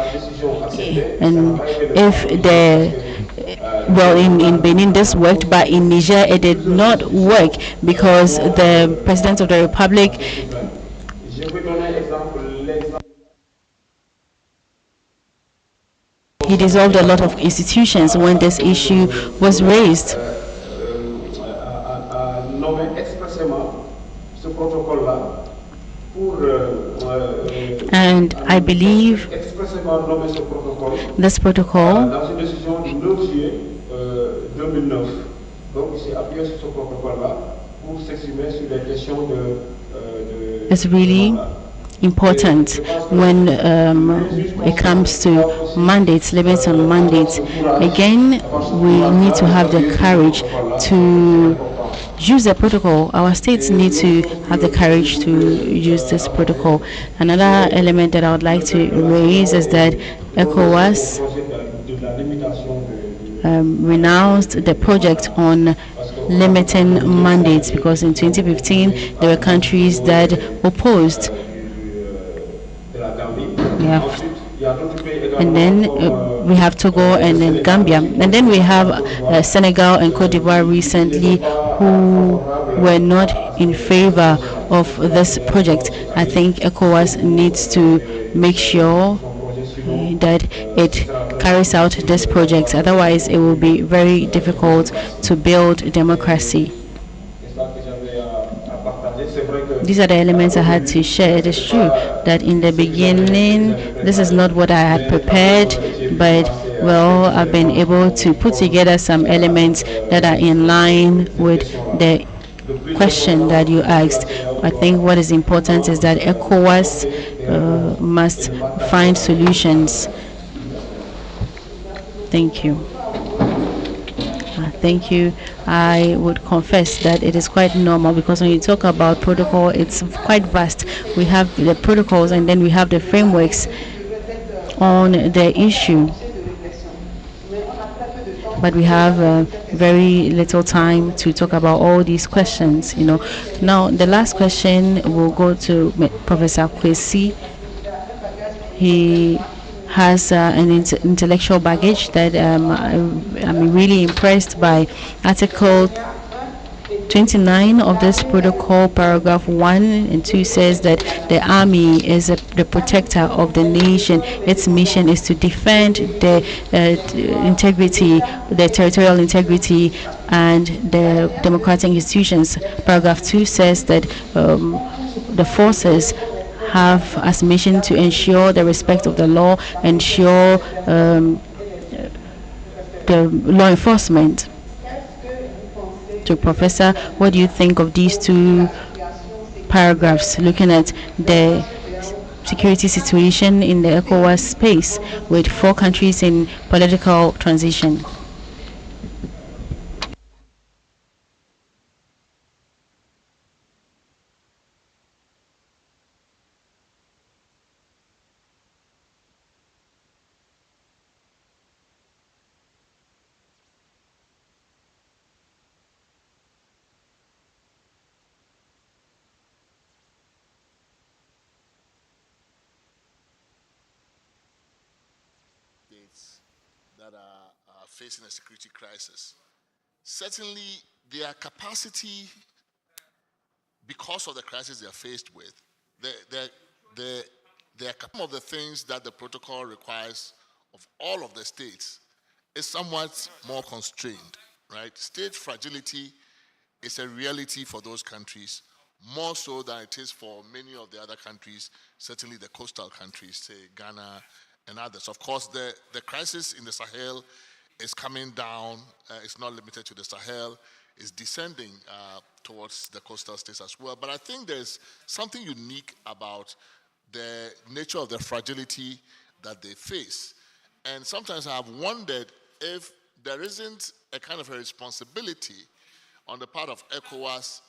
And if in Benin this worked, but in Niger it did not work because the president of the republic he dissolved a lot of institutions when this issue was raised. And I believe this protocol is really important when it comes to mandates, limits on mandates. Again, we need to have the courage to use the protocol. Our states need to have the courage to use this protocol. Another element that I would like to raise is that ECOWAS renounced the project on limiting mandates, because in 2015 there were countries that opposed. And then we have Togo and then Gambia, and then we have Senegal and Cote d'Ivoire recently who were not in favor of this project. I think ECOWAS needs to make sure that it carries out this project, otherwise it will be very difficult to build democracy. These are the elements I had to share. It is true that in the beginning, this is not what I had prepared, but well, I've been able to put together some elements that are in line with the question that you asked. I think what is important is that ECOWAS must find solutions. Thank you. Thank you. I would confess that it is quite normal, because when you talk about protocol, it's quite vast. We have the protocols and then we have the frameworks on the issue. But we have very little time to talk about all these questions. Now, the last question will go to Professor Kwesi. He has an intellectual baggage that I'm really impressed by. Article 29 of this protocol, paragraph 1 and 2 says that the army is the protector of the nation. Its mission is to defend the integrity, the territorial integrity, and the democratic institutions. Paragraph 2 says that the forces have as mission to ensure the respect of the law, ensure the law enforcement. To Professor, what do you think of these two paragraphs, looking at the security situation in the ECOWAS space with 4 countries in political transition? States that are facing a security crisis. Certainly, their capacity, because of the crisis they are faced with, some of the things that the protocol requires of all of the states is somewhat more constrained, right? State fragility is a reality for those countries, more so than it is for many of the other countries, certainly the coastal countries, say Ghana and others. Of course, the crisis in the Sahel is coming down. It's not limited to the Sahel. It's descending towards the coastal states as well. But I think there's something unique about the nature of the fragility that they face. And sometimes I've wondered if there isn't a kind of a responsibility on the part of ECOWAS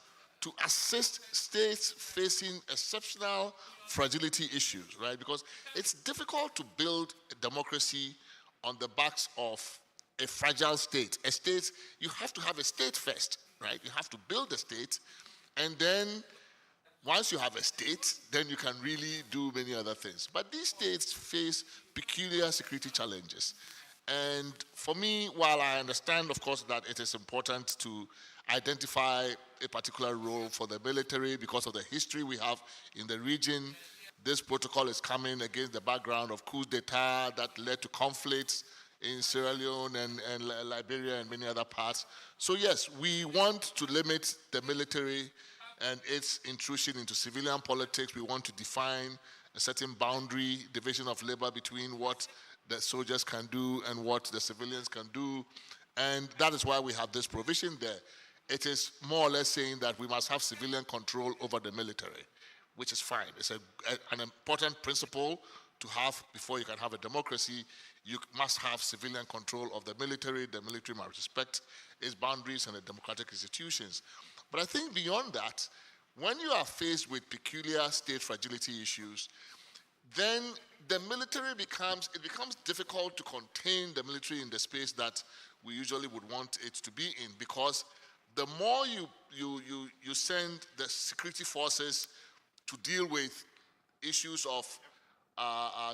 to assist states facing exceptional fragility issues, right? Because it's difficult to build a democracy on the backs of a fragile state. A state, you have to have a state first, right? You have to build a state, and then once you have a state, then you can really do many other things. But these states face peculiar security challenges. And for me, while I understand, of course, that it is important to identify a particular role for the military because of the history we have in the region, this protocol is coming against the background of coups d'etat that led to conflicts in Sierra Leone and Liberia and many other parts. So yes, we want to limit the military and its intrusion into civilian politics. We want to define a certain boundary, division of labor between what the soldiers can do and what the civilians can do. And that is why we have this provision there. It is more or less saying that we must have civilian control over the military, which is fine. It's an important principle to have before you can have a democracy. You must have civilian control of the military. The military must respect its boundaries and the democratic institutions. But I think beyond that, when you are faced with peculiar state fragility issues, then the military becomes difficult to contain the military in the space that we usually would want it to be in, because the more you send the security forces to deal with issues of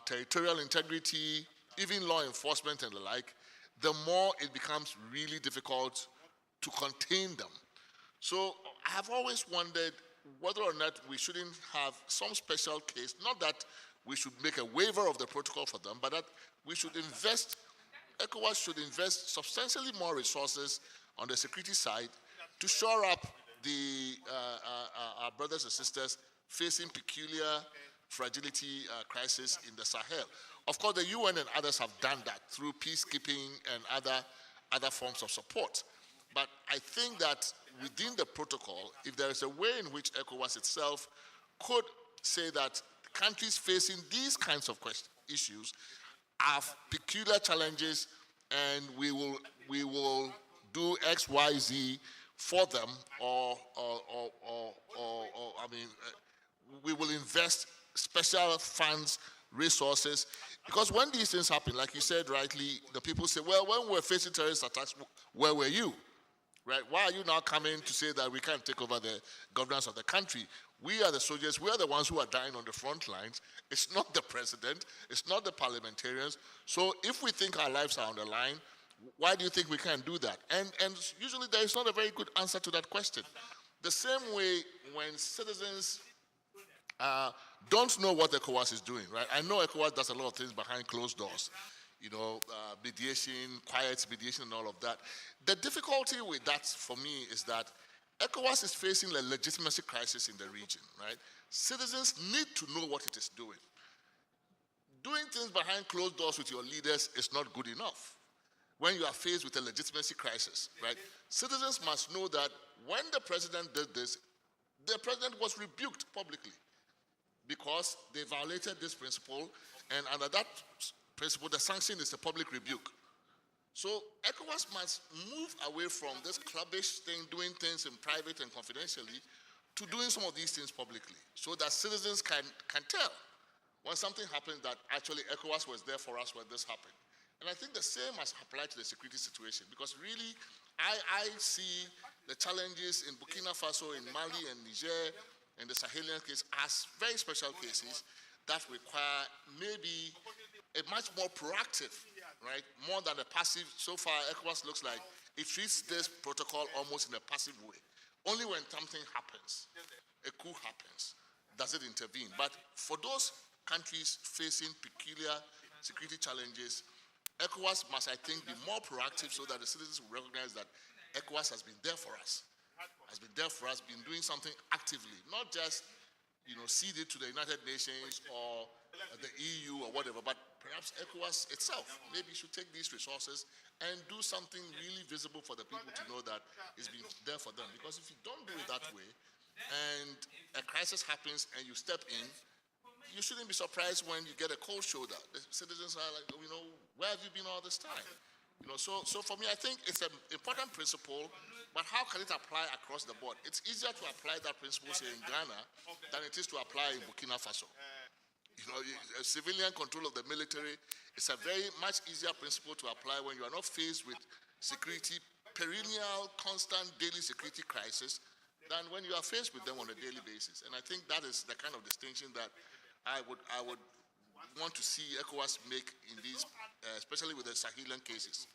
territorial integrity, even law enforcement and the like, the more it becomes really difficult to contain them. So I have always wondered whether or not we shouldn't have some special case, not that we should make a waiver of the protocol for them, but that we should invest, ECOWAS should invest substantially more resources on the security side to shore up our brothers and sisters facing peculiar fragility crisis in the Sahel. Of course, the UN and others have done that through peacekeeping and other forms of support. But I think that within the protocol, if there is a way in which ECOWAS itself could say that countries facing these kinds of issues have peculiar challenges, and we will do X, Y, Z for them, or I mean, we will invest special funds, resources, because when these things happen, like you said rightly, the people say, well, when we're facing terrorist attacks, where were you? Right? Why are you now coming to say that we can't take over the governance of the country? We are the soldiers, we are the ones who are dying on the front lines. It's not the president, it's not the parliamentarians. So if we think our lives are on the line, why do you think we can't do that? And usually there is not a very good answer to that question. The same way when citizens don't know what ECOWAS is doing, right? I know ECOWAS does a lot of things behind closed doors. You know, mediation, quiet mediation and all of that. The difficulty with that for me is that ECOWAS is facing a legitimacy crisis in the region, right? Citizens need to know what it is doing. Doing things behind closed doors with your leaders is not good enough when you are faced with a legitimacy crisis, right? Citizens must know that when the president did this, the president was rebuked publicly because they violated this principle, and under that principle, the sanction is a public rebuke. So ECOWAS must move away from this clubbish thing, doing things in private and confidentially, to doing some of these things publicly, so that citizens can tell when something happens that actually ECOWAS was there for us when this happened. And I think the same must apply to the security situation, because really, I see the challenges in Burkina Faso, in Mali and Niger, and the Sahelian case as very special cases that require maybe a much more proactive, right, more than a passive. So far, ECOWAS looks like it treats this protocol almost in a passive way. Only when something happens, a coup happens, does it intervene. But for those countries facing peculiar security challenges, ECOWAS must, I think, be more proactive so that the citizens will recognize that ECOWAS has been there for us, been doing something actively, not just, you know, cede it to the United Nations or the EU or whatever, but perhaps ECOWAS itself maybe should take these resources and do something really visible for the people to know that it's been there for them. Because if you don't do it that way, and a crisis happens and you step in, you shouldn't be surprised when you get a cold shoulder. The citizens are like, you know, where have you been all this time? You know, so for me, I think it's an important principle, but how can it apply across the board? It's easier to apply that principle, say, in Ghana than it is to apply in Burkina Faso. You know, a civilian control of the military is a very much easier principle to apply when you are not faced with security, perennial, constant, daily security crisis, than when you are faced with them on a daily basis. And I think that is the kind of distinction that I would want to see ECOWAS make in these, especially with the Sahelian cases.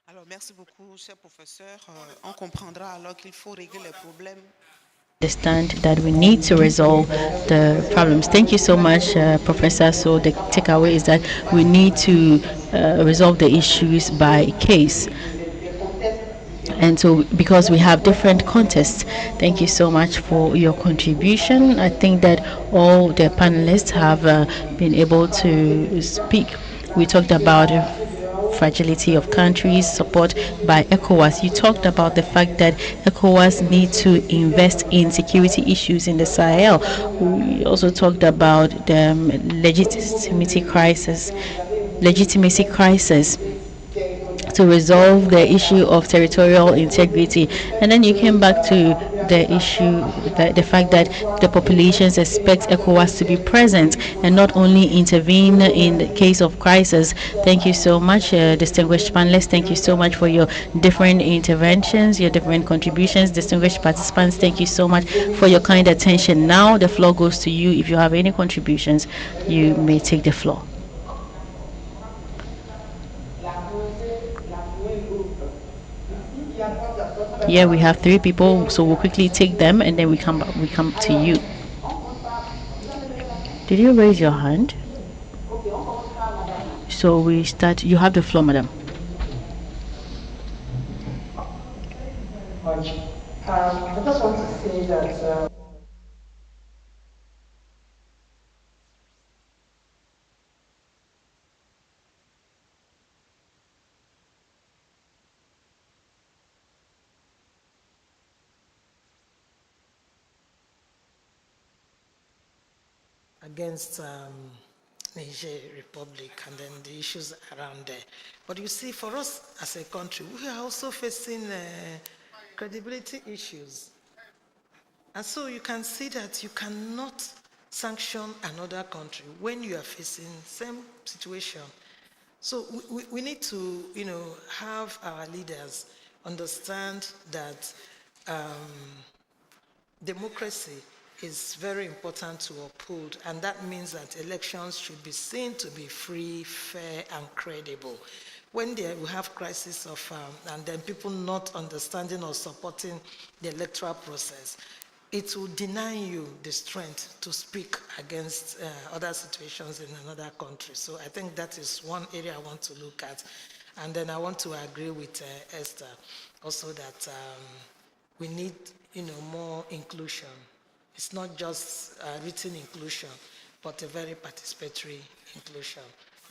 Alors, merci beaucoup, cher professeur. On comprendra alors qu'il faut régler les problèmes. Understand that we need to resolve the problems. Thank you so much, Professor. So the takeaway is that we need to resolve the issues by case. And so, because we have different contexts, thank you so much for your contribution. I think that all the panelists have been able to speak. We talked about fragility of countries, support by ECOWAS. You talked about the fact that ECOWAS need to invest in security issues in the Sahel. We also talked about the legitimacy crisis to resolve the issue of territorial integrity. And then you came back to the issue, the fact that the populations expect ECOWAS to be present and not only intervene in the case of crisis. Thank you so much, distinguished panelists. Thank you so much for your different interventions, your different contributions. Distinguished participants, thank you so much for your kind attention. Now the floor goes to you. If you have any contributions, you may take the floor. Yeah, we have 3 people, so we'll quickly take them and then we come to you. Did you raise your hand? So we start. You have the floor, madam. I just want to say that against Niger Republic and then the issues around there. But you see, for us as a country, we are also facing credibility issues. And so you can see that you cannot sanction another country when you are facing same situation. So we need to, have our leaders understand that democracy is very important to uphold, and that means that elections should be seen to be free, fair, and credible. When we have crisis of, and then people not understanding or supporting the electoral process, it will deny you the strength to speak against other situations in another country. So I think that is one area I want to look at. And then I want to agree with Esther also that we need, more inclusion. It's not just written inclusion, but a very participatory inclusion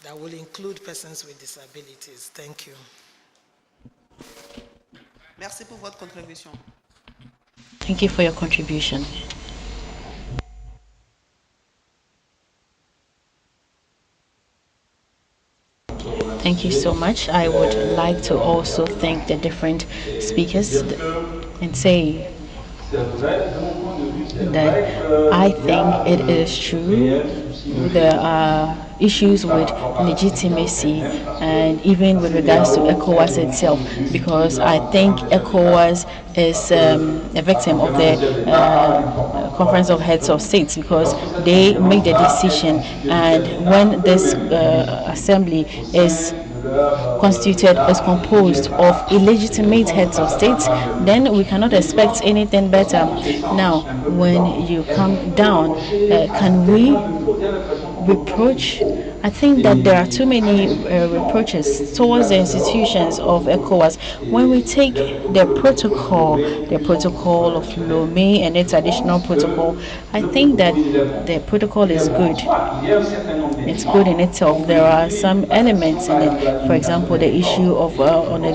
that will include persons with disabilities. Thank you. Merci pour votre contribution. Thank you for your contribution. Thank you so much. I would like to also thank the different speakers and say that I think it is true there are issues with legitimacy and even with regards to ECOWAS itself, because I think ECOWAS is a victim of the Conference of Heads of States, because they make the decision, and when this assembly is constituted, is composed of illegitimate heads of states, then we cannot expect anything better. Now, when you come down, can we reproach? I think that there are too many reproaches towards the institutions of ECOWAS. When we take the protocol of Lomé and its additional protocol, I think that the protocol is good. It's good in itself. There are some elements in it. For example, the issue of on the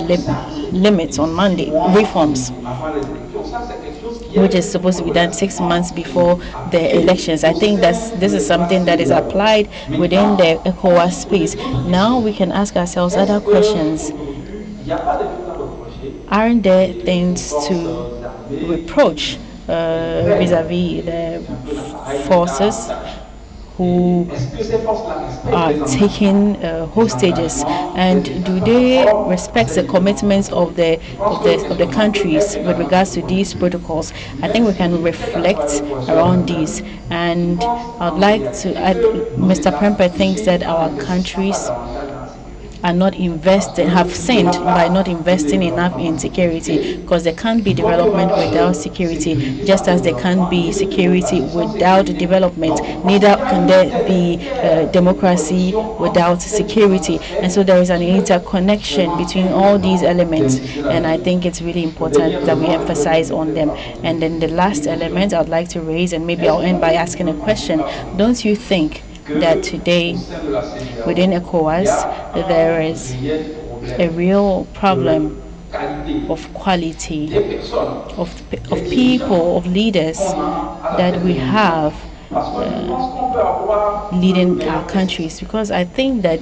limits on Monday reforms, which is supposed to be done 6 months before the elections. I think this is something that is applied within the ECOWAS space. Now we can ask ourselves other questions. Aren't there things to reproach vis-a-vis the forces who are taking hostages, and do they respect the commitments of the countries with regards to these protocols? I think we can reflect around these, and I'd like to add, Mr. Premper thinks that our countries are not investing, have sinned by not investing enough in security, because there can't be development without security, just as there can't be security without development, neither can there be democracy without security. And so there is an interconnection between all these elements, and I think it's really important that we emphasize on them. And then the last element I'd like to raise, and maybe I'll end by asking a question: don't you think that today within ECOWAS there is a real problem of quality of people, of leaders that we have leading our countries? Because I think that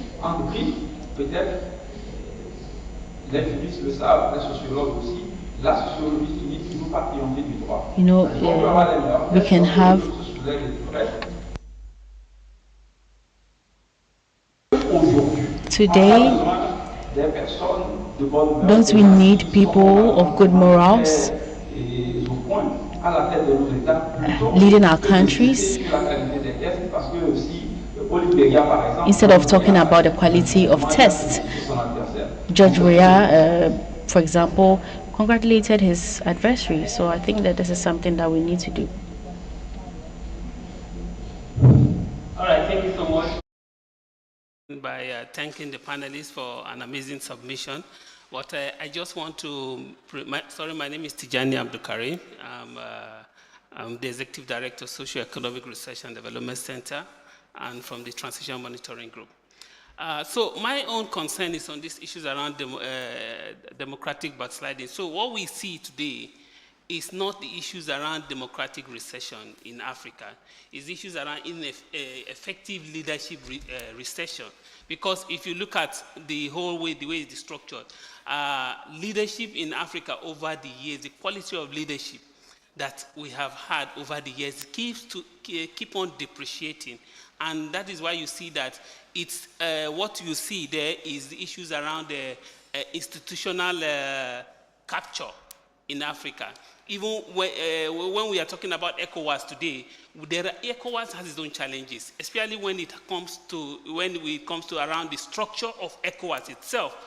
we can have today, don't we need people of good morals leading our countries? Instead of talking about the quality of tests, Judge Weah, for example, congratulated his adversary. So I think that this is something that we need to do. All right, thank you so much. By thanking the panelists for an amazing submission. But I just want to, my name is Tijani Abdulkarim. I'm the Executive Director of Socio-Economic Research and Development Center and from the Transition Monitoring Group. So my own concern is on these issues around democratic backsliding. So what we see today is not the issues around democratic recession in Africa. It's issues around effective leadership recession. Because if you look at the whole way, the way it's structured, leadership in Africa over the years, the quality of leadership that we have had over the years keep on depreciating. And that is why you see that it's what you see there is the issues around the institutional capture in Africa. Even when we are talking about ECOWAS today, ECOWAS has its own challenges, especially when it comes to around the structure of ECOWAS itself.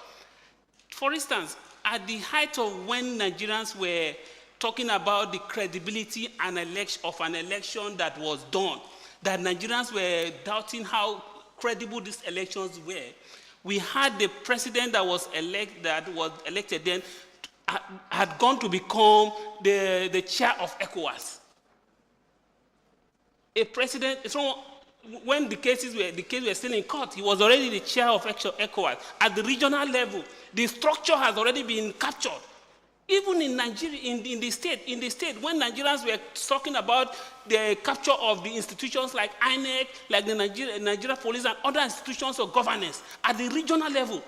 For instance, at the height of when Nigerians were talking about the credibility of an election that was done, that Nigerians were doubting how credible these elections were, we had the president that was elected then had gone to become the chair of ECOWAS. A president, when the case were still in court, he was already the chair of ECOWAS. At the regional level, the structure has already been captured. Even in Nigeria, in the state, when Nigerians were talking about the capture of the institutions like INEC, like the Nigeria police and other institutions of governance, at the regional level,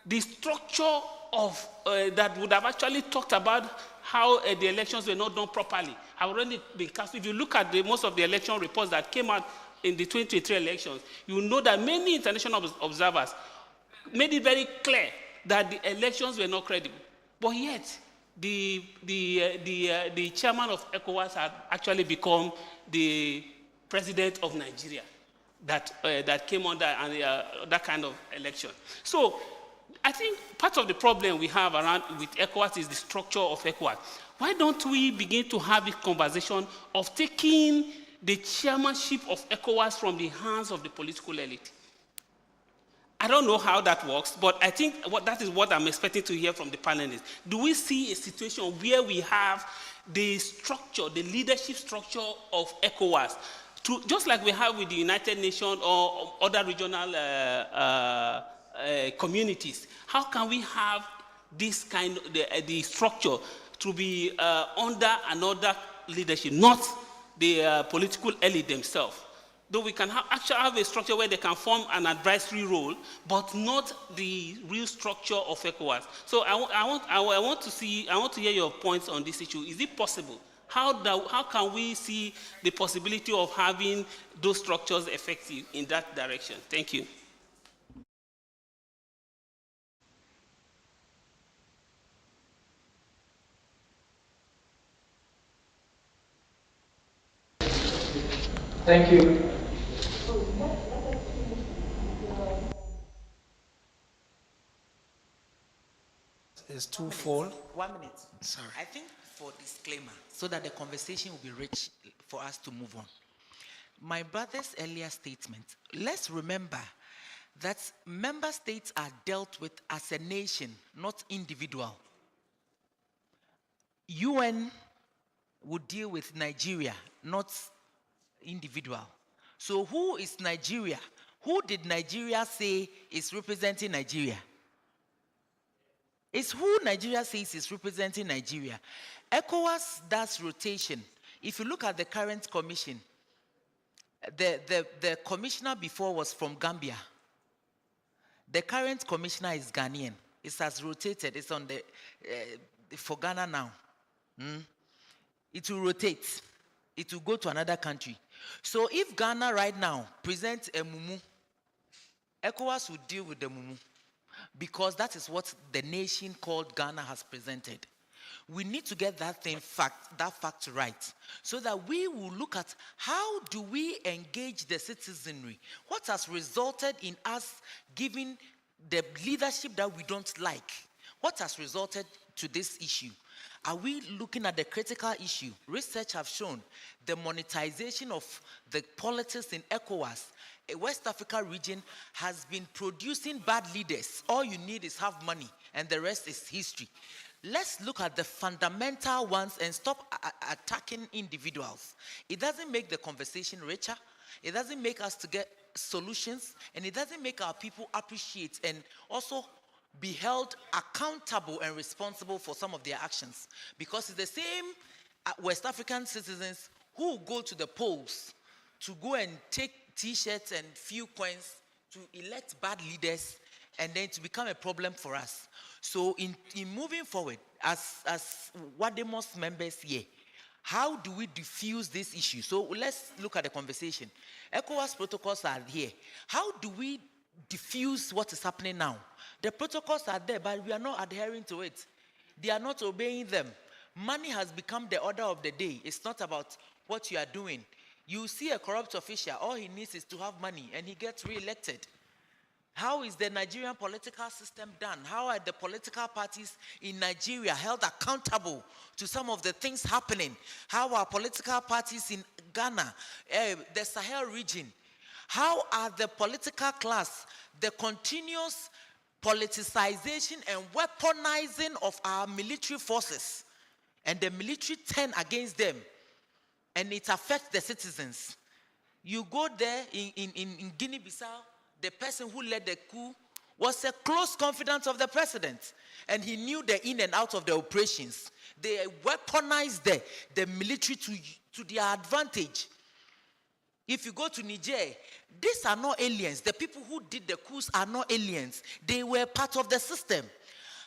the structure of that would have actually talked about how the elections were not done properly have already been cast. If you look at most of the election reports that came out in the 2023 elections, you know that many international observers made it very clear that the elections were not credible. But yet, the chairman of ECOWAS had actually become the president of Nigeria that came under that kind of election. So I think part of the problem we have with ECOWAS is the structure of ECOWAS. Why don't we begin to have this conversation of taking the chairmanship of ECOWAS from the hands of the political elite? I don't know how that works, but I think that is what I'm expecting to hear from the panelists. Do we see a situation where we have the structure, the leadership structure of ECOWAS, just like we have with the United Nations or other regional communities? How can we have this kind of the structure to be under another leadership, not the political elite themselves? Though we can actually have a structure where they can form an advisory role, but not the real structure of ECOWAS. So I want to hear your points on this issue. Is it possible? How can we see the possibility of having those structures effective in that direction? Thank you. Thank you. Is twofold. 1 minute. Sorry. I think for disclaimer, so that the conversation will be rich for us to move on. My brother's earlier statement, let's remember that member states are dealt with as a nation, not individual. UN would deal with Nigeria, not individual. So who is Nigeria? Who did Nigeria say is representing Nigeria? It's who Nigeria says is representing Nigeria. ECOWAS does rotation. If you look at the current commission, the commissioner before was from Gambia. The current commissioner is Ghanaian. It has rotated. It's on the for Ghana now. It will rotate. It will go to another country. So if Ghana right now presents a mumu, ECOWAS will deal with the mumu, because that is what the nation called Ghana has presented. We need to get that fact right, so that we will look at how do we engage the citizenry. What has resulted in us giving the leadership that we don't like? What has resulted to this issue? Are we looking at the critical issue? Research have shown the monetization of the politics in ECOWAS, a West Africa region, has been producing bad leaders. All you need is have money, and the rest is history. Let's look at the fundamental ones and stop attacking individuals. It doesn't make the conversation richer. It doesn't make us to get solutions, and it doesn't make our people appreciate and also be held accountable and responsible for some of their actions. Because it's the same West African citizens who go to the polls to go and take T-shirts and few coins to elect bad leaders and then to become a problem for us. So in moving forward, as WADEMOS members here, how do we diffuse this issue? So let's look at the conversation. ECOWAS protocols are here. How do we diffuse what is happening now? The protocols are there, but we are not adhering to it. They are not obeying them. Money has become the order of the day. It's not about what you are doing. You see a corrupt official, all he needs is to have money, and he gets re-elected. How is the Nigerian political system done? How are the political parties in Nigeria held accountable to some of the things happening? How are political parties in Ghana, the Sahel region? How are the political class, the continuous politicization and weaponizing of our military forces, and the military turn against them, and it affects the citizens? You go there in Guinea-Bissau, the person who led the coup was a close confidant of the president, and he knew the in and out of the operations. They weaponized the military to their advantage. If you go to Niger, these are not aliens. The people who did the coups are not aliens. They were part of the system.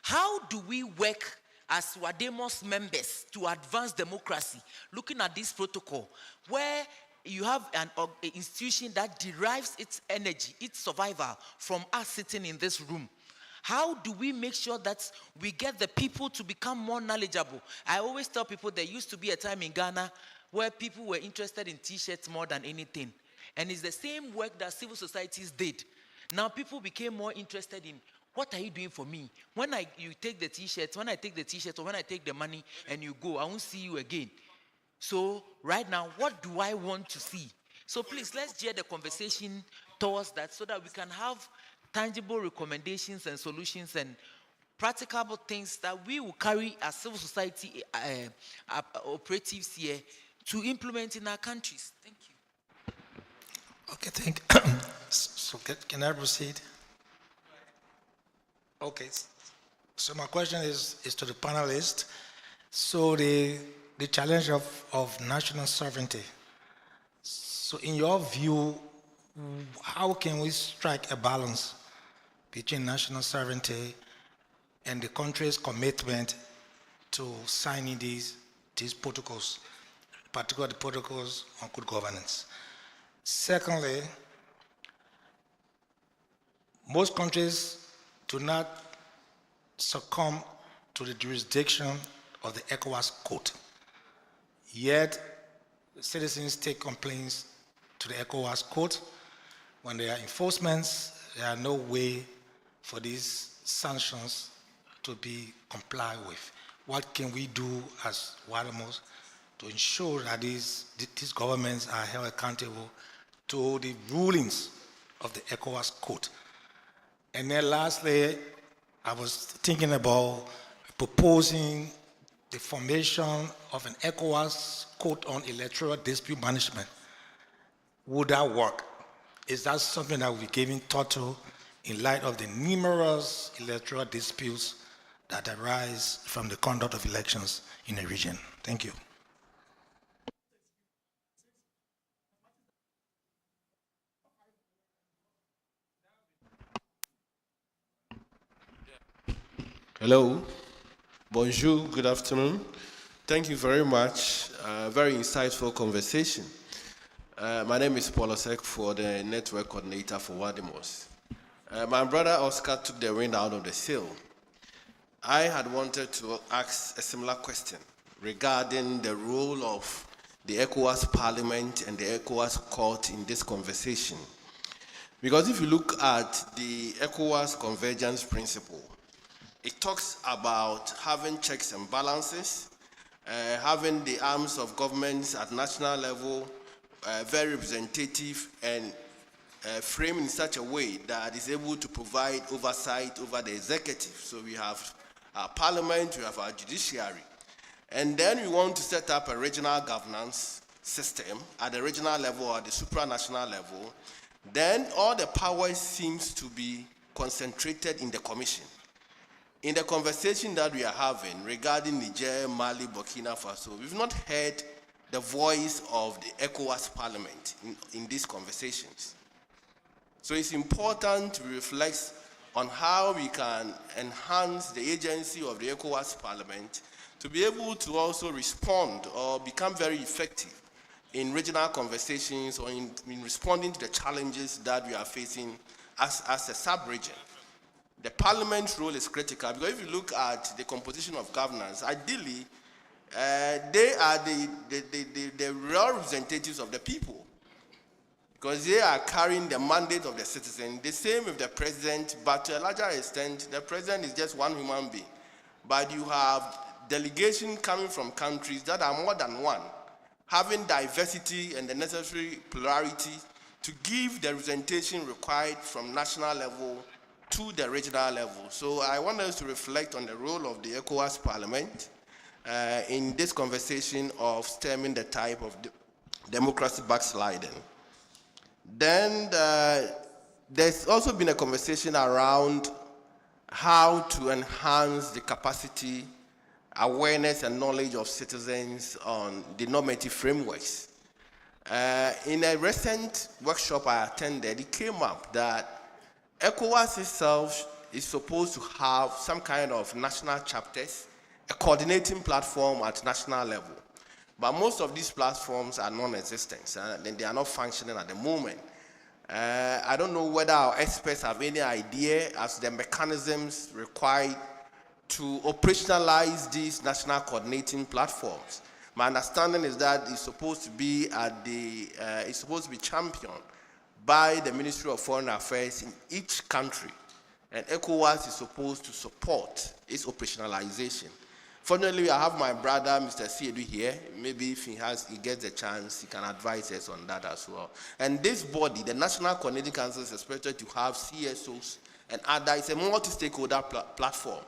How do we work as WADEMOS members to advance democracy, looking at this protocol, where you have an institution that derives its energy, its survival from us sitting in this room? How do we make sure that we get the people to become more knowledgeable? I always tell people there used to be a time in Ghana where people were interested in T-shirts more than anything. And it's the same work that civil societies did. Now people became more interested in, what are you doing for me? When you take the T-shirts, when I take the T-shirts, or when I take the money and you go, I won't see you again. So right now, what do I want to see? So please, let's gear the conversation towards that so that we can have tangible recommendations and solutions and practicable things that we will carry as civil society operatives here to implement in our countries. Thank you. Okay, thank you. So can I proceed? Okay, so my question is to the panelists. So the challenge of national sovereignty. So in your view, how can we strike a balance between national sovereignty and the country's commitment to signing these protocols, particularly the protocols on good governance? Secondly, most countries do not succumb to the jurisdiction of the ECOWAS court. Yet, citizens take complaints to the ECOWAS court. When there are enforcements, there are no way for these sanctions to be complied with. What can we do as WADEMOS to ensure that these governments are held accountable to the rulings of the ECOWAS court? And then lastly, I was thinking about proposing the formation of an ECOWAS court on electoral dispute management. Would that work? Is that something that we're giving thought to in light of the numerous electoral disputes that arise from the conduct of elections in the region? Thank you. Hello, bonjour, good afternoon. Thank you very much. Very insightful conversation. My name is Paul Osek, for the network coordinator for WADEMOS. My brother Oscar took the wind out of the sail. I had wanted to ask a similar question regarding the role of the ECOWAS Parliament and the ECOWAS Court in this conversation. Because if you look at the ECOWAS Convergence Principle, it talks about having checks and balances, having the arms of governments at national level very representative, and framed in such a way that is able to provide oversight over the executive. So we have our parliament, we have our judiciary. And then we want to set up a regional governance system at the regional level or the supranational level. Then all the powers seems to be concentrated in the commission. In the conversation that we are having regarding Niger, Mali, Burkina Faso, we've not heard the voice of the ECOWAS parliament in these conversations. So it's important to reflect on how we can enhance the agency of the ECOWAS parliament to be able to also respond or become very effective in regional conversations or in responding to the challenges that we are facing as a sub-region. The parliament's role is critical because if you look at the composition of governance, ideally, they are the real representatives of the people because they are carrying the mandate of the citizen. The same with the president, but to a larger extent, the president is just one human being. But you have delegation coming from countries that are more than one, having diversity and the necessary plurality to give the representation required from national level to the regional level. So I want us to reflect on the role of the ECOWAS Parliament in this conversation of stemming the type of democracy backsliding. Then there's also been a conversation around how to enhance the capacity, awareness, and knowledge of citizens on the normative frameworks. In a recent workshop I attended, it came up that ECOWAS itself is supposed to have some kind of national chapters, a coordinating platform at national level. But most of these platforms are non-existent, and they are not functioning at the moment. I don't know whether our experts have any idea as the mechanisms required to operationalize these national coordinating platforms. My understanding is that it's supposed to be championed by the Ministry of Foreign Affairs in each country, and ECOWAS is supposed to support its operationalization. Fortunately, I have my brother, Mr. Siedu, here. Maybe if he gets a chance, he can advise us on that as well. And this body, the National Coordinating Council, is expected to have CSOs and other. It's a multi-stakeholder platform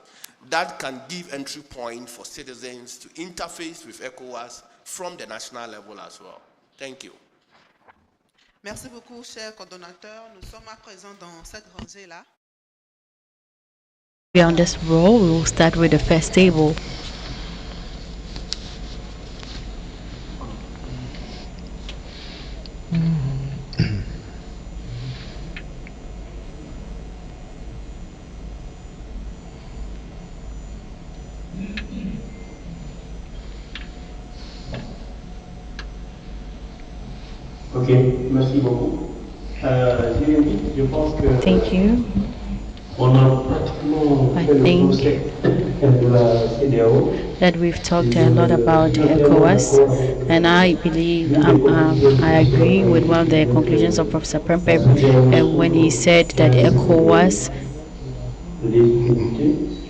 that can give entry point for citizens to interface with ECOWAS from the national level as well. Thank you. Merci beaucoup, cher coordonnateur. Nous sommes à présent dans cette rangée-là. On this row, we will start with the first table. Ok, merci beaucoup. Jérémy, je pense que Thank you. on a pratiquement I fait le think procès de la CEDEAO. That we've talked a lot about ECOWAS, and I believe I agree with one of the conclusions of Professor Prempe when he said that ECOWAS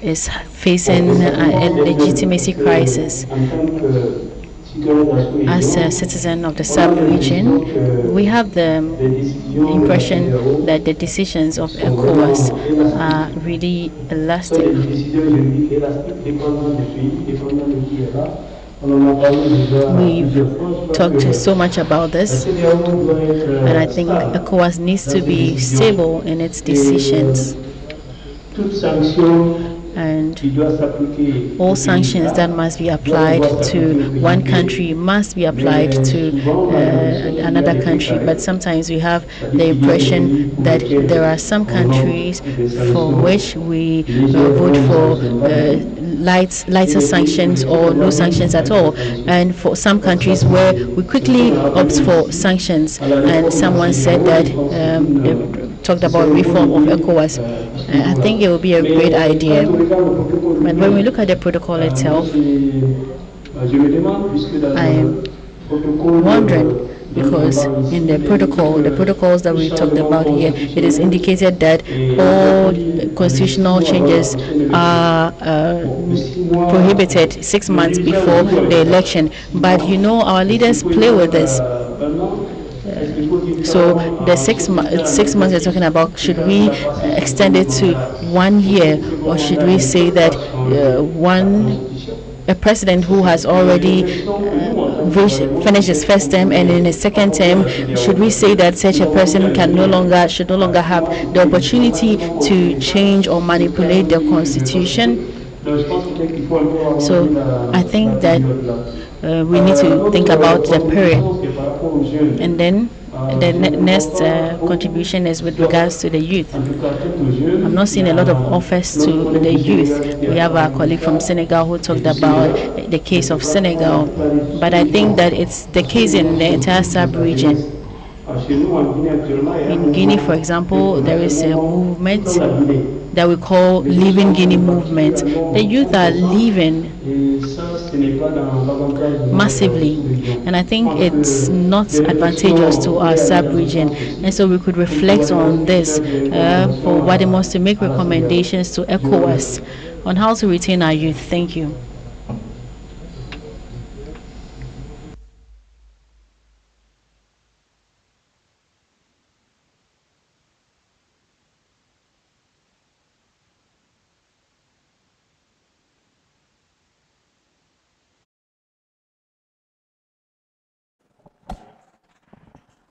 is facing a legitimacy crisis. As a citizen of the sub-region, we have the impression that the decisions of ECOWAS are really elastic. We've talked so much about this, and I think ECOWAS needs to be stable in its decisions. And all sanctions that must be applied to one country must be applied to another country. But sometimes we have the impression that there are some countries for which we vote for lighter sanctions or no sanctions at all, and for some countries where we quickly opt for sanctions. And someone said that talked about reform of ECOWAS. I think it would be a great idea. But when we look at the protocol itself, I'm wondering, because in the protocols that we talked about here, it is indicated that all constitutional changes are prohibited 6 months before the election. But you know, our leaders play with this. So the 6 months you're talking about, should we extend it to 1 year, or should we say that a president who has already finished his first term and in his second term, should we say that such a person should no longer have the opportunity to change or manipulate the constitution? So I think that we need to think about the period. And then the next contribution is with regards to the youth. I'm not seeing a lot of offers to the youth. We have our colleague from Senegal who talked about the case of Senegal, but I think that it's the case in the entire sub-region. In Guinea, for example, there is a movement that we call Leaving Guinea movement. The youth are leaving massively, and I think it's not advantageous to our sub-region, and so we could reflect on this for Wadimos to make recommendations to ECOWAS on how to retain our youth. Thank you.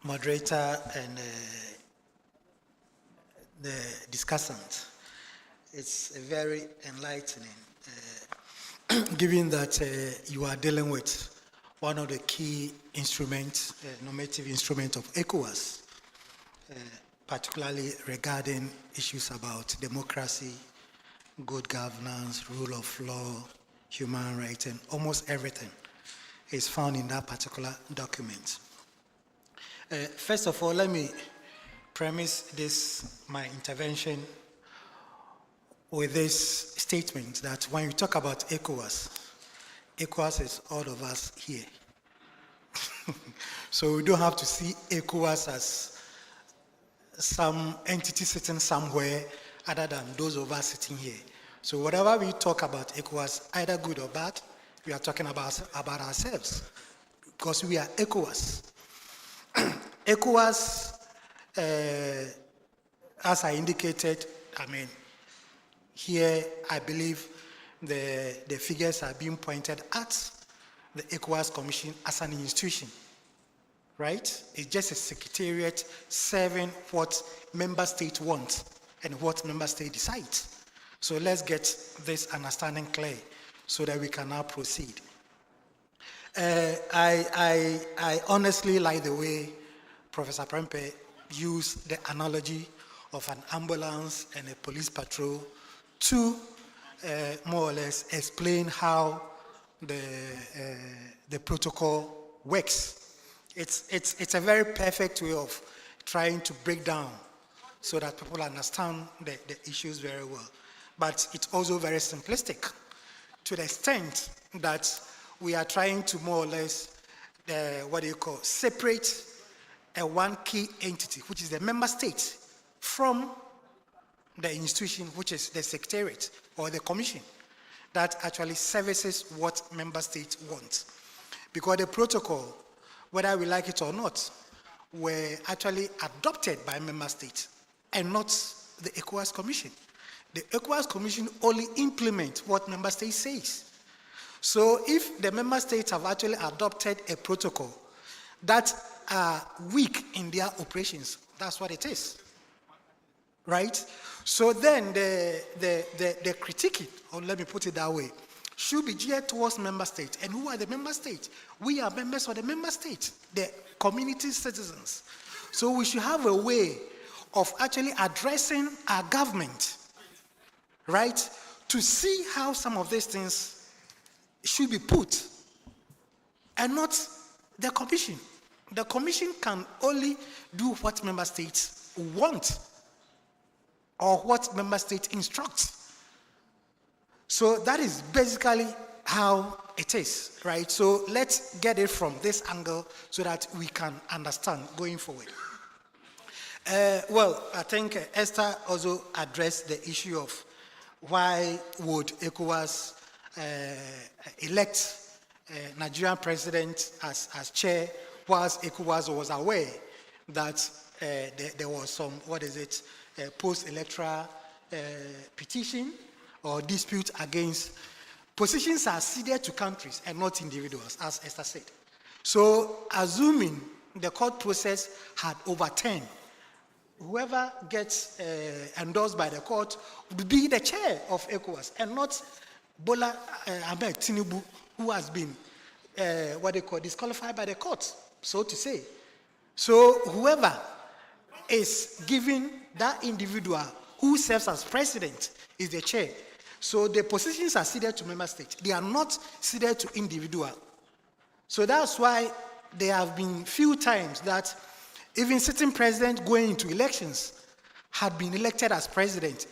Moderator and the discussant. It's very enlightening, given that you are dealing with one of the key instruments, normative instruments of ECOWAS, particularly regarding issues about democracy, good governance, rule of law, human rights, and almost everything is found in that particular document. First of all, let me premise my intervention with this statement that when you talk about ECOWAS, ECOWAS is all of us here. So we don't have to see ECOWAS as some entity sitting somewhere other than those of us sitting here. So whatever we talk about ECOWAS, either good or bad, we are talking about ourselves, because we are ECOWAS. ECOWAS, as I indicated, here I believe the figures are being pointed at the ECOWAS Commission as an institution, right? It's just a secretariat serving what member states want and what member state decides. So let's get this understanding clear so that we can now proceed. I honestly like the way Professor Prempe used the analogy of an ambulance and a police patrol to more or less explain how the protocol works. It's a very perfect way of trying to break down so that people understand the issues very well. But it's also very simplistic to the extent that we are trying to more or less, separate one key entity, which is the member state, from the institution, which is the secretariat or the commission that actually services what member states want. Because the protocol, whether we like it or not, were actually adopted by member states and not the ECOWAS Commission. The ECOWAS Commission only implements what member states says. So if the member states have actually adopted a protocol that are weak in their operations, that's what it is, right? So then the critique, or let me put it that way, should be geared towards member states. And who are the member states? We are members of the member states, the community citizens. So we should have a way of actually addressing our government, right, to see how some of these things should be put, and not the commission. The commission can only do what member states want or what member states instruct. So that is basically how it is, right? So let's get it from this angle so that we can understand going forward. Well, I think Esther also addressed the issue of why would ECOWAS elect Nigerian president as chair whilst ECOWAS was aware that there was some, post-electoral petition or dispute against. Positions are ceded to countries and not individuals, as Esther said. So, assuming the court process had overturned, whoever gets endorsed by the court would be the chair of ECOWAS and not Bola Ahmed Tinubu, who has been disqualified by the court, so to say. So whoever is given that individual who serves as president is the chair. So the positions are ceded to member states. They are not ceded to individual. So that's why there have been few times that even sitting president going into elections had been elected as president.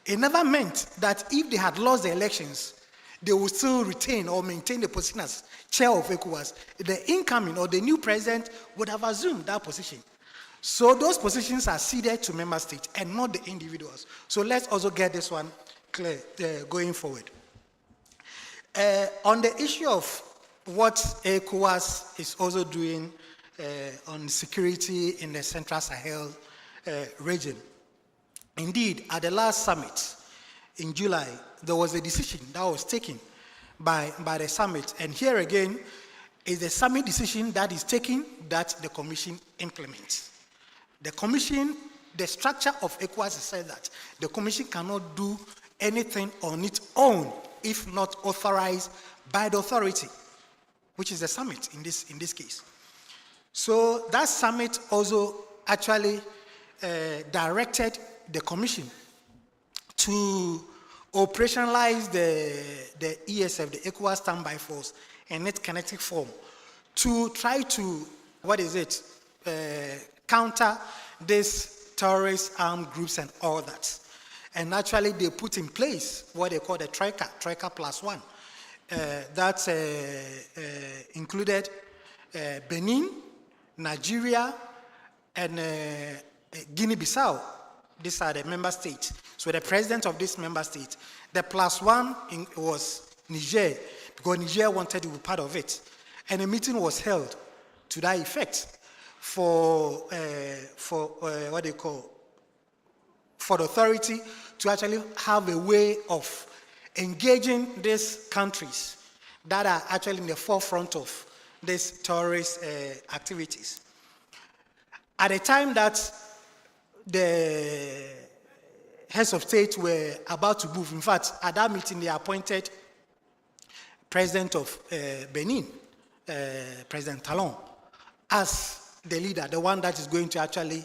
It never meant that if they had lost the elections, they would still retain or maintain the position as chair of ECOWAS. The incoming or the new president would have assumed that position. So those positions are ceded to member states and not the individuals. So let's also get this one clear going forward. On the issue of what ECOWAS is also doing on security in the Central Sahel region. Indeed, at the last summit in July, there was a decision that was taken by the summit. And here again is the summit decision that is taken that the Commission implements. The Commission, the structure of ECOWAS is said that the Commission cannot do anything on its own if not authorized by the authority, which is the summit in this case. So that summit also actually directed the Commission to operationalize the ESF, the ECOWAS Standby Force, in its kinetic form to try to, counter these terrorist armed groups and all that. And actually they put in place what they call the Troika +1. That included Benin, Nigeria, and Guinea-Bissau. These are the member states. So the president of this member state, the +1 was Niger, because Niger wanted to be part of it. And a meeting was held to that effect for the authority to actually have a way of engaging these countries that are actually in the forefront of these terrorist activities. At the time that the heads of state were about to move, in fact, at that meeting they appointed President of Benin, President Talon, as the leader, the one that is going to actually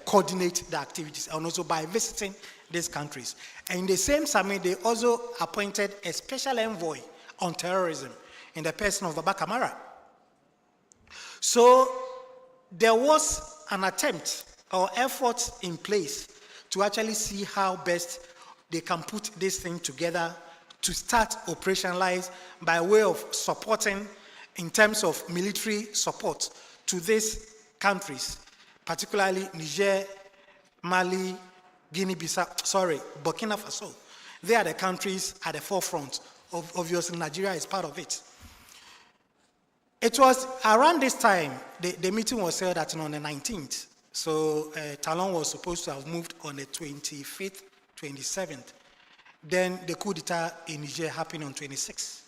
coordinate the activities, and also by visiting these countries. And in the same summit, they also appointed a special envoy on terrorism in the person of Baba Kamara. So there was an attempt or effort in place to actually see how best they can put this thing together to start operationalize by way of supporting in terms of military support to these countries, particularly Niger, Mali, Burkina Faso. They are the countries at the forefront. Obviously, Nigeria is part of it. It was around this time, the meeting was held on the 19th. So Talon was supposed to have moved on the 25th, 27th. Then the coup d'etat in Niger happened on 26th.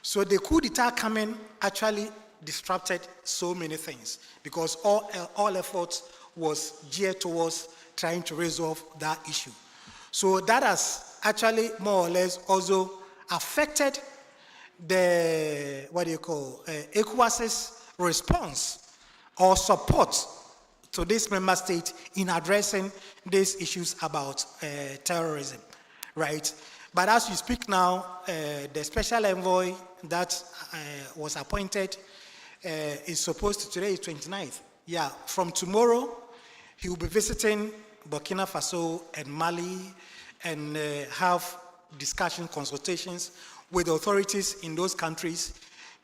So the coup d'etat coming actually disrupted so many things because all efforts was geared towards trying to resolve that issue. So that has actually more or less also affected the, ECOWAS's response or support to this member state in addressing these issues about terrorism, right? But as you speak now, the special envoy that was appointed is supposed to, today is 29th. Yeah, from tomorrow, he will be visiting Burkina Faso and Mali and have discussion, consultations with the authorities in those countries,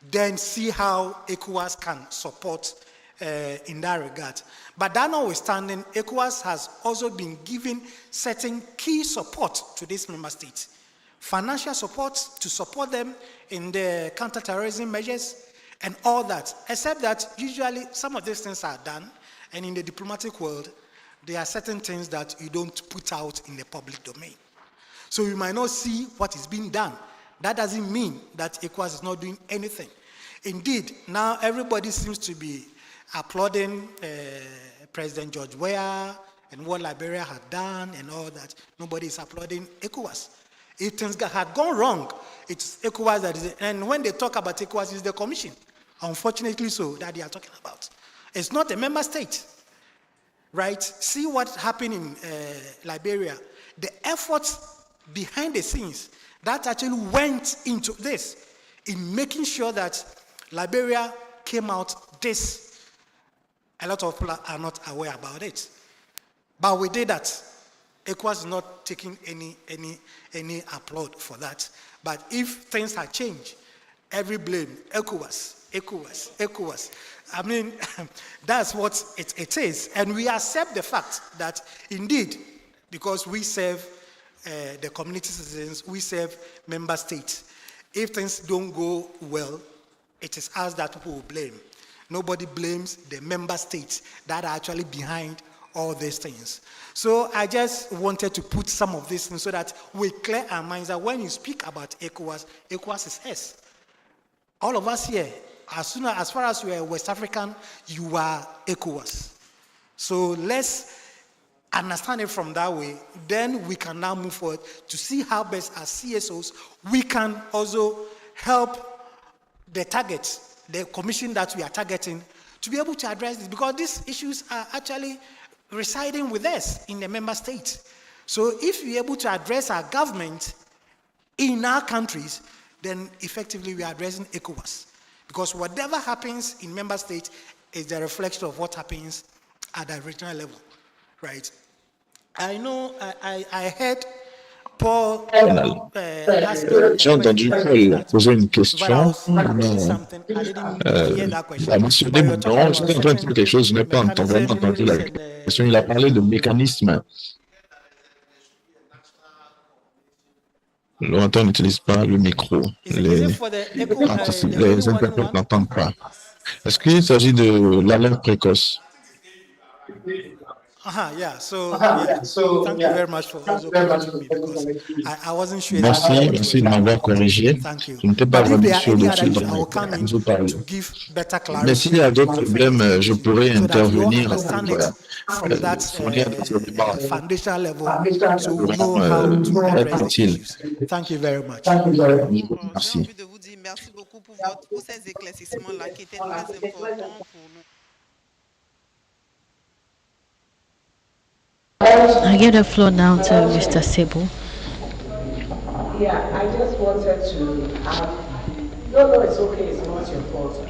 then see how ECOWAS can support in that regard. But that notwithstanding, ECOWAS has also been giving certain key support to these member states. Financial support to support them in the counter-terrorism measures and all that, except that usually some of these things are done And in the diplomatic world, there are certain things that you don't put out in the public domain. So you might not see what is being done. That doesn't mean that ECOWAS is not doing anything. Indeed, now everybody seems to be applauding President George Weah and what Liberia had done and all that. Nobody is applauding ECOWAS. If things had gone wrong, it's ECOWAS that is, and when they talk about ECOWAS, it's the commission, unfortunately so, that they are talking about. It's not a member state, right? See what happened in Liberia. The efforts behind the scenes that actually went into this, in making sure that Liberia came out this, a lot of people are not aware about it. But we did that. ECOWAS is not taking any applaud for that. But if things had changed, every blame, ECOWAS. I mean, that's what it is. And we accept the fact that indeed, because we serve the community citizens, we serve member states. If things don't go well, it is us that people will blame. Nobody blames the member states that are actually behind all these things. So I just wanted to put some of these things so that we clear our minds that when you speak about ECOWAS, ECOWAS is us. All of us here, as far as you are West African, you are ECOWAS. So let's understand it from that way. Then we can now move forward to see how best as CSOs we can also help the targets, the commission that we are targeting, to be able to address this, because these issues are actually residing with us in the member states. So if we're able to address our government in our countries, then effectively we are addressing ECOWAS. Because whatever happens in member states is the reflection of what happens at the regional level, right? I know, I heard Paul J'ai entendu Paul poser une question, mais il a mentionné mon nom. J'étais en train de dire quelque chose, je n'ai pas vraiment entendu la question. Il a parlé de mécanismes. Longtemps, on n'utilise pas le micro. Les interprètes n'entendent pas. Est-ce qu'il s'agit de l'alerte précoce? Yeah. Thank you very much for also correcting me, because I wasn't sure. Merci de m'avoir corrigé. Thank you. Je n'étais pas vraiment sûr de ce dont vous parlez. better clarity. Mais s'il y a d'autres problèmes, je pourrais intervenir pour fournir des éléments foundational level, so we know how to address the issues. Thank you very much. Merci. J'ai envie de vous dire merci beaucoup pour ces éclaircissements-là qui étaient très importants pour nous. I give the floor now to Mr. Sebo. Yeah, I just wanted to have, no, it's okay, it's not your fault.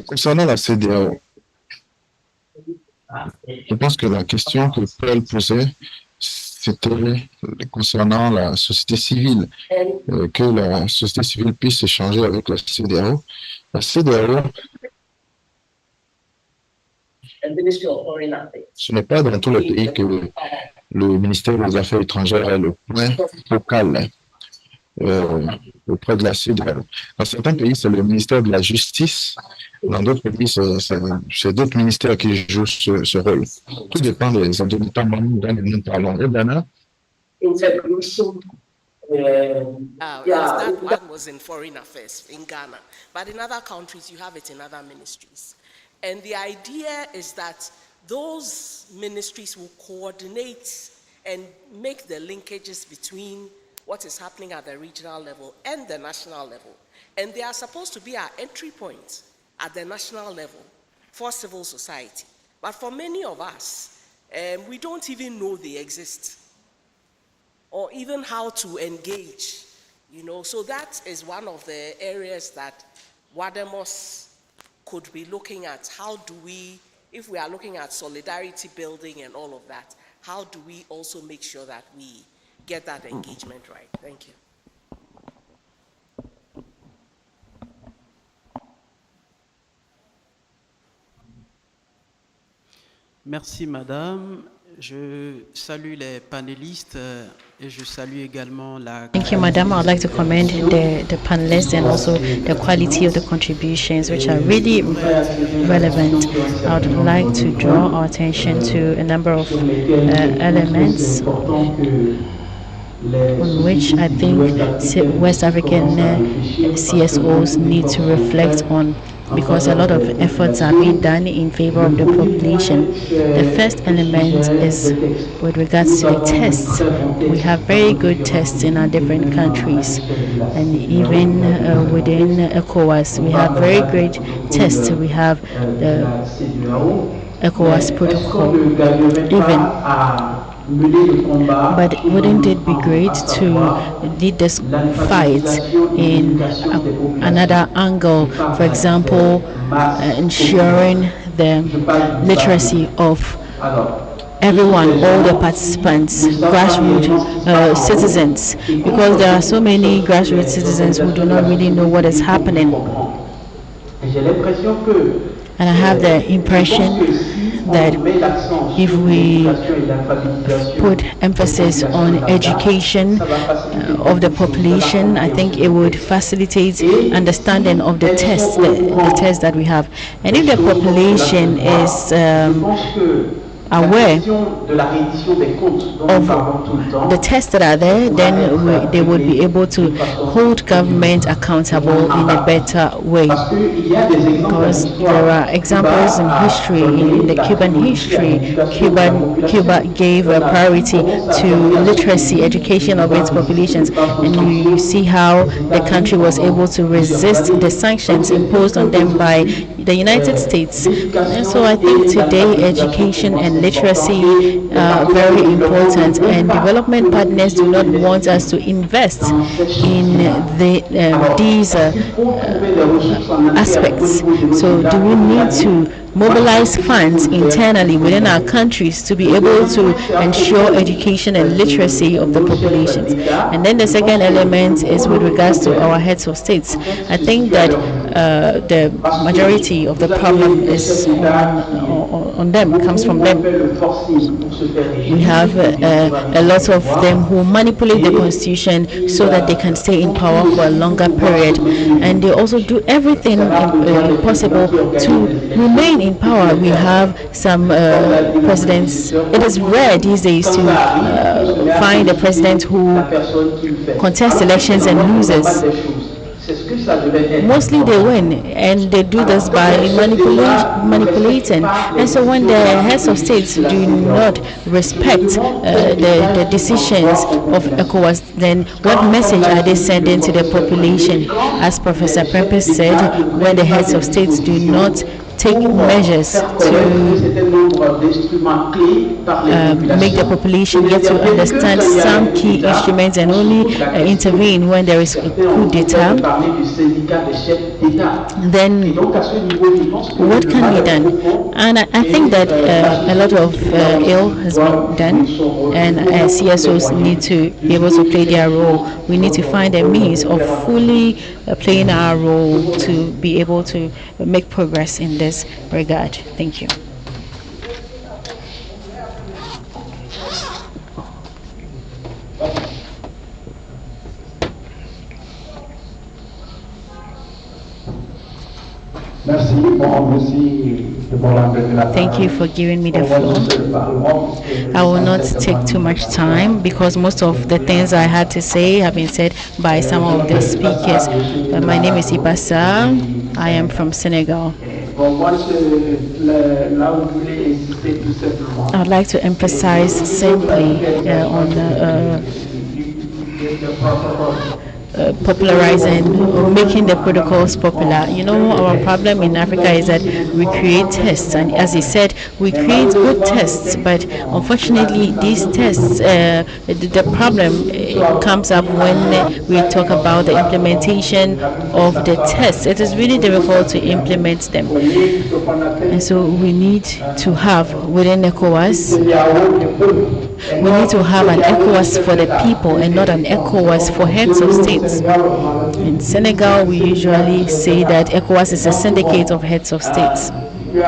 Concernant la CEDEAO, je pense que la question que Paul posait, c'était concernant la société civile, que la société civile puisse échanger avec la CEDEAO. La CEDEAO, ce n'est pas dans tous les pays que le ministère des Affaires étrangères est le point focal auprès de la CEDEAO. Dans certains pays, c'est le ministère de la Justice. Dans d'autres pays, c'est d'autres ministères qui jouent ce rôle. Tout dépend des États membres dont nous parlons. Et Dana? That one was in foreign affairs in Ghana. But in other countries, you have it in other ministries. And the idea is that those ministries will coordinate and make the linkages between what is happening at the regional level and the national level. And they are supposed to be our entry points at the national level for civil society. But for many of us, we don't even know they exist, or even how to engage, So that is one of the areas that WADEMOS could be looking at. How do we, if we are looking at solidarity building and all of that, how do we also make sure that we get that engagement right? Thank you. Merci, madame. Je salue les panélistes Et je salue également la Thank you, Madam. I'd like to commend the panelists and also the quality of the contributions, which are really relevant. I would like to draw our attention to a number of elements on which I think West African CSOs need to reflect on, because a lot of efforts are being done in favor of the population. The first element is with regards to the tests. We have very good tests in our different countries, and even within ECOWAS, we have very great tests. We have the ECOWAS protocol, even. But wouldn't it be great to lead this fight in another angle? For example, ensuring the literacy of everyone, all the participants, grassroots citizens, because there are so many grassroots citizens who do not really know what is happening. And I have the impression that if we put emphasis on education of the population, I think it would facilitate understanding of the tests, the tests that we have. And if the population is aware of the tests that are there, then they would be able to hold government accountable in a better way. Because there are examples in history, in the Cuban history, Cuba gave a priority to literacy, education of its populations, and you see how the country was able to resist the sanctions imposed on them by the United States. And so I think today education and literacy are very important, and development partners do not want us to invest in these aspects. So do we need to mobilize funds internally within our countries to be able to ensure education and literacy of the populations? And then the second element is with regards to our heads of states. I think that the majority of the problem is on them, comes from them. We have a lot of them who manipulate the constitution so that they can stay in power for a longer period, and they also do everything possible to remain in power. We have some presidents. It is rare these days to find a president who contests elections and loses. Mostly they win, and they do this by manipulating. And so when the heads of states do not respect the decisions of ECOWAS, then what message are they sending to the population? As Professor Prempeh said, when the heads of states do not take measures to make the population get to understand some key instruments and only intervene when there is a coup d'etat, then what can be done? And I think that a lot of ill has been done, and CSOs need to be able to play their role. We need to find a means of fully playing our role to be able to make progress in this regard. Thank you. Thank you for giving me the floor. I will not take too much time because most of the things I had to say have been said by some of the speakers. My name is Ibasa. I am from Senegal. I'd like to emphasize simply on popularizing or making the protocols popular. You know, our problem in Africa is that we create tests, and as he said, we create good tests, but unfortunately these tests, the problem comes up when we talk about the implementation of the tests. It is really difficult to implement them, and so we need to have within ECOWAS, we need to have an ECOWAS for the people and not an ECOWAS for heads of states. In Senegal, we usually say that ECOWAS is a syndicate of heads of states. And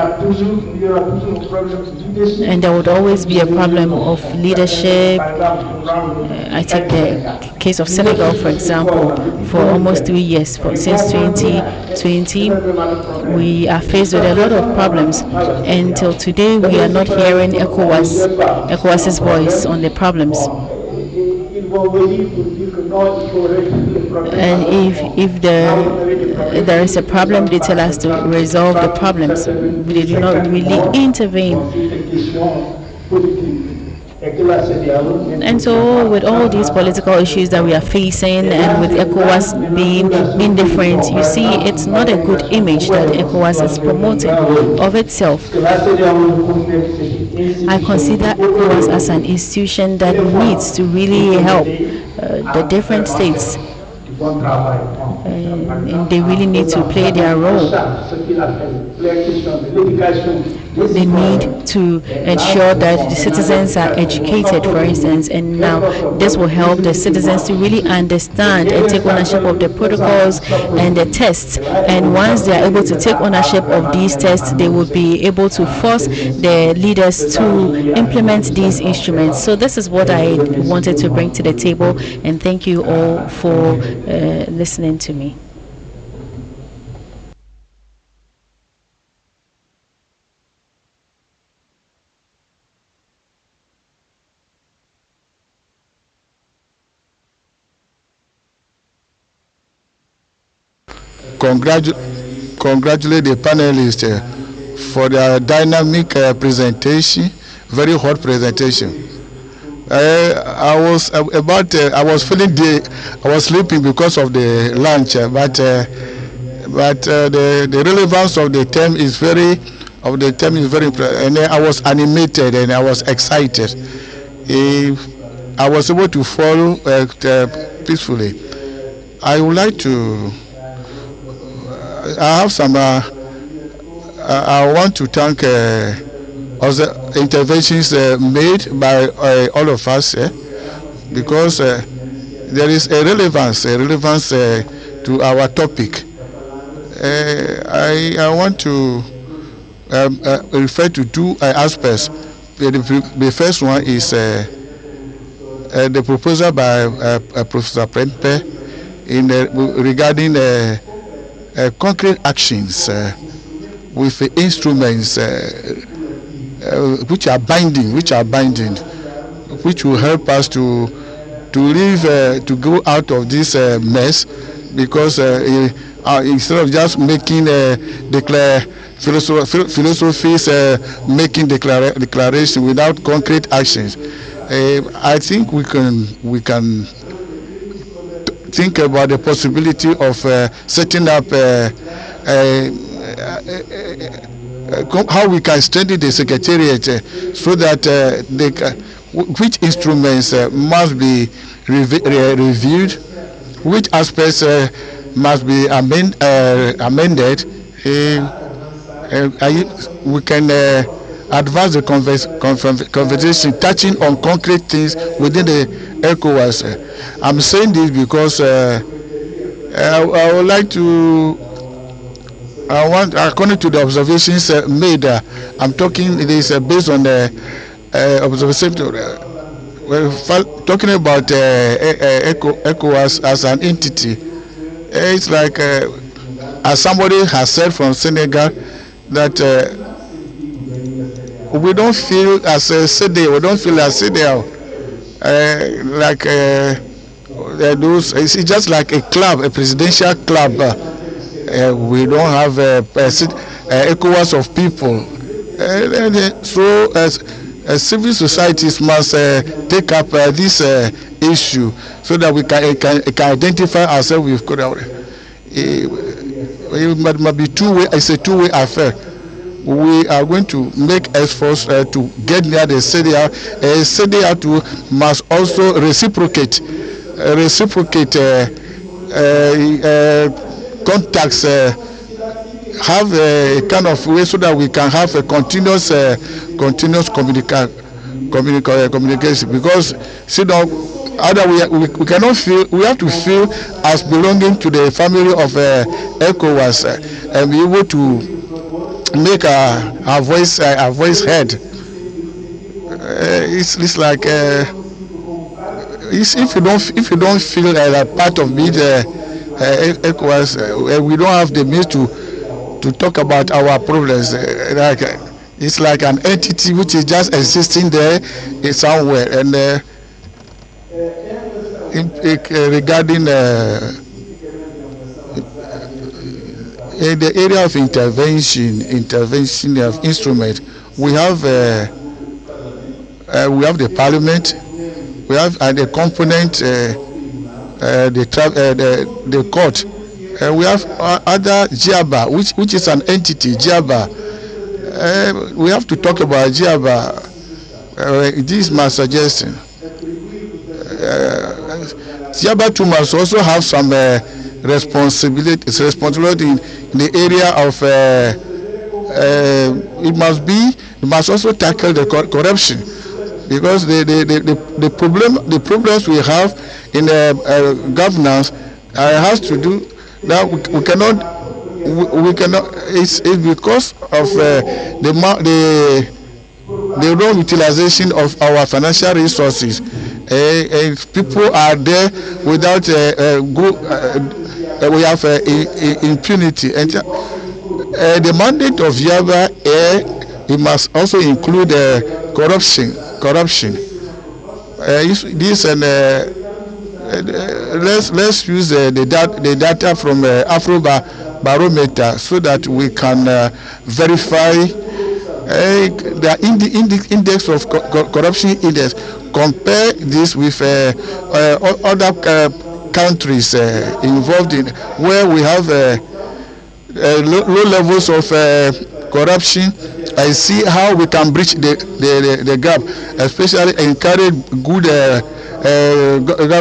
there would always be a problem of leadership. I take the case of Senegal, for example. For almost 3 years, since 2020, we are faced with a lot of problems. Until today, we are not hearing ECOWAS's voice on the problems. And if there is a problem, they tell us to resolve the problems. They do not really intervene. And so with all these political issues that we are facing, and with ECOWAS being indifferent, you see it's not a good image that ECOWAS is promoting of itself. I consider ECOWAS as an institution that needs to really help the different states, and they really need to play their role. They need to ensure that the citizens are educated, for instance, and now this will help the citizens to really understand and take ownership of the protocols and the tests. And once they are able to take ownership of these tests, they will be able to force the leaders to implement these instruments. So this is what I wanted to bring to the table, and thank you all for listening to me. Congratulate the panelists for their dynamic presentation, very hot presentation. I was sleeping because of the lunch, but the relevance of the term is very and I was animated and I was excited. I was able to follow peacefully. I would like to. I have some. I want to thank all the interventions made by all of us, because there is a relevance to our topic. I want to refer to two aspects. The first one is the proposal by Professor Prempe regarding concrete actions with instruments which are binding, which will help us to live, to go out of this mess, because instead of just making philosophies, making declaration without concrete actions, I think we can think about the possibility of setting up how we can strengthen the secretariat so that which instruments must be reviewed, which aspects must be amended. We can advance the conversation touching on concrete things within the ECOWAS. I'm saying this because I would like to. According to the observations made, I'm talking. It is based on the observation. Talking about ECOWAS as an entity. It's like, as somebody has said from Senegal, that we don't feel as a city. We don't feel as CDL. Like those. It's just like a club, a presidential club. We don't have a ECOWAS of people. So civil societies must take up this issue so that we can identify ourselves with Korea. It might be two-way. It's a two-way affair. We are going to make efforts to get near the CDR. CDR too must also reciprocate contacts, have a kind of way so that we can have a continuous communication. Because either we cannot feel, we have to feel as belonging to the family of ECOWAS and be able to make our voice heard. It's like if you don't feel that part of it, ECOWAS, we don't have the means to talk about our problems. It's like an entity which is just existing there somewhere. And regarding in the area of intervention of instruments, we have the parliament, we have the component, the court, we have other GIABA, which is an entity, GIABA. We have to talk about GIABA. This is my suggestion. GIABA too must also have some responsibility in the area of it must also tackle the corruption, because the problems we have in governance has to do that we cannot it's because of the wrong utilization of our financial resources. People are there without we have impunity, and the mandate of GIABA it must also include corruption. This and let's use the data from Afrobarometer so that we can verify the index of corruption index. Compare this with other countries involved in where we have low levels of corruption. I see how we can bridge the gap, especially encourage good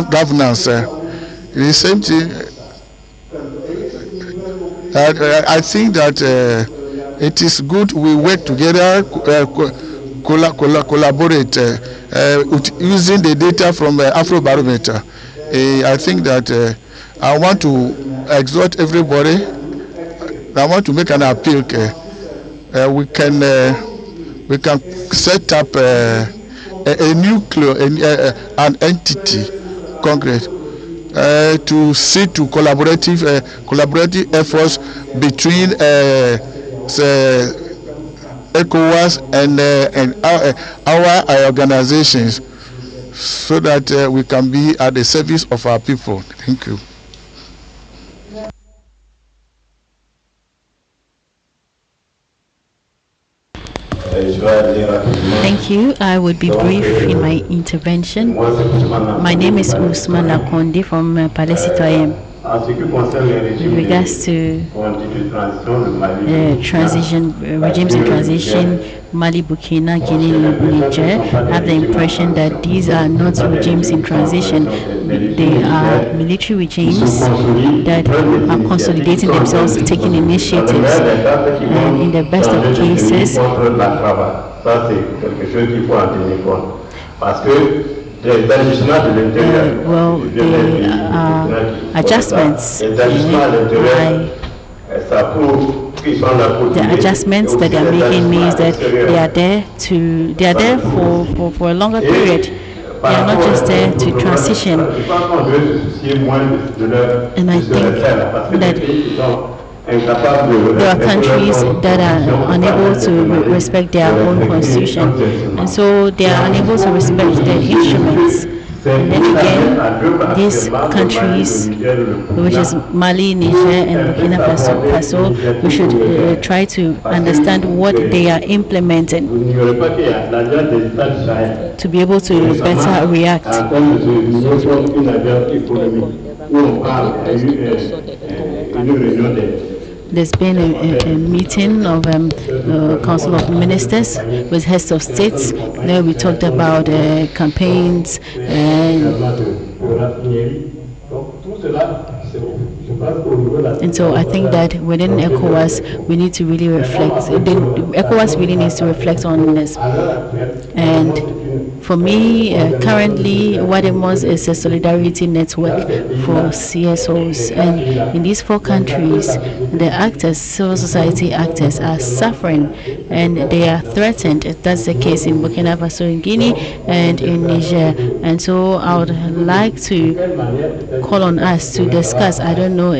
governance. The same thing. I think that it is good we work together, collaborate using the data from Afrobarometer. I think that I want to exhort everybody. I want to make an appeal. We can set up a nuclear, an entity, Congress, to see to collaborative efforts between ECOWAS and our organizations, so that we can be at the service of our people. Thank you. Thank you. I would be brief in my intervention. My name is Ousmane Lakonde from Palais Citoyen. With regards to regimes in transition, Mali, Burkina, Guinea, Niger, I have the impression that these are not regimes in transition. They are military regimes that are consolidating themselves, taking initiatives, and in the best of cases, adjustments. The adjustments that they are making means that they are there for a longer period. They are not just there to transition. And I think that there are countries that are unable to respect their own constitution, and so they are unable to respect their instruments. And then again, these countries, which is Mali, Niger, and Burkina Faso, we should try to understand what they are implementing to be able to better react. There's been a meeting of Council of Ministers with heads of states. There we talked about campaigns and so I think that within ECOWAS we need to really reflect. ECOWAS really needs to reflect on this. And for me, currently, Wademos is a solidarity network for CSOs. And in these 4 countries, the actors, civil society actors, are suffering and they are threatened. That's the case in Burkina Faso, in Guinea, and in Niger. And so I would like to call on us to discuss. I don't know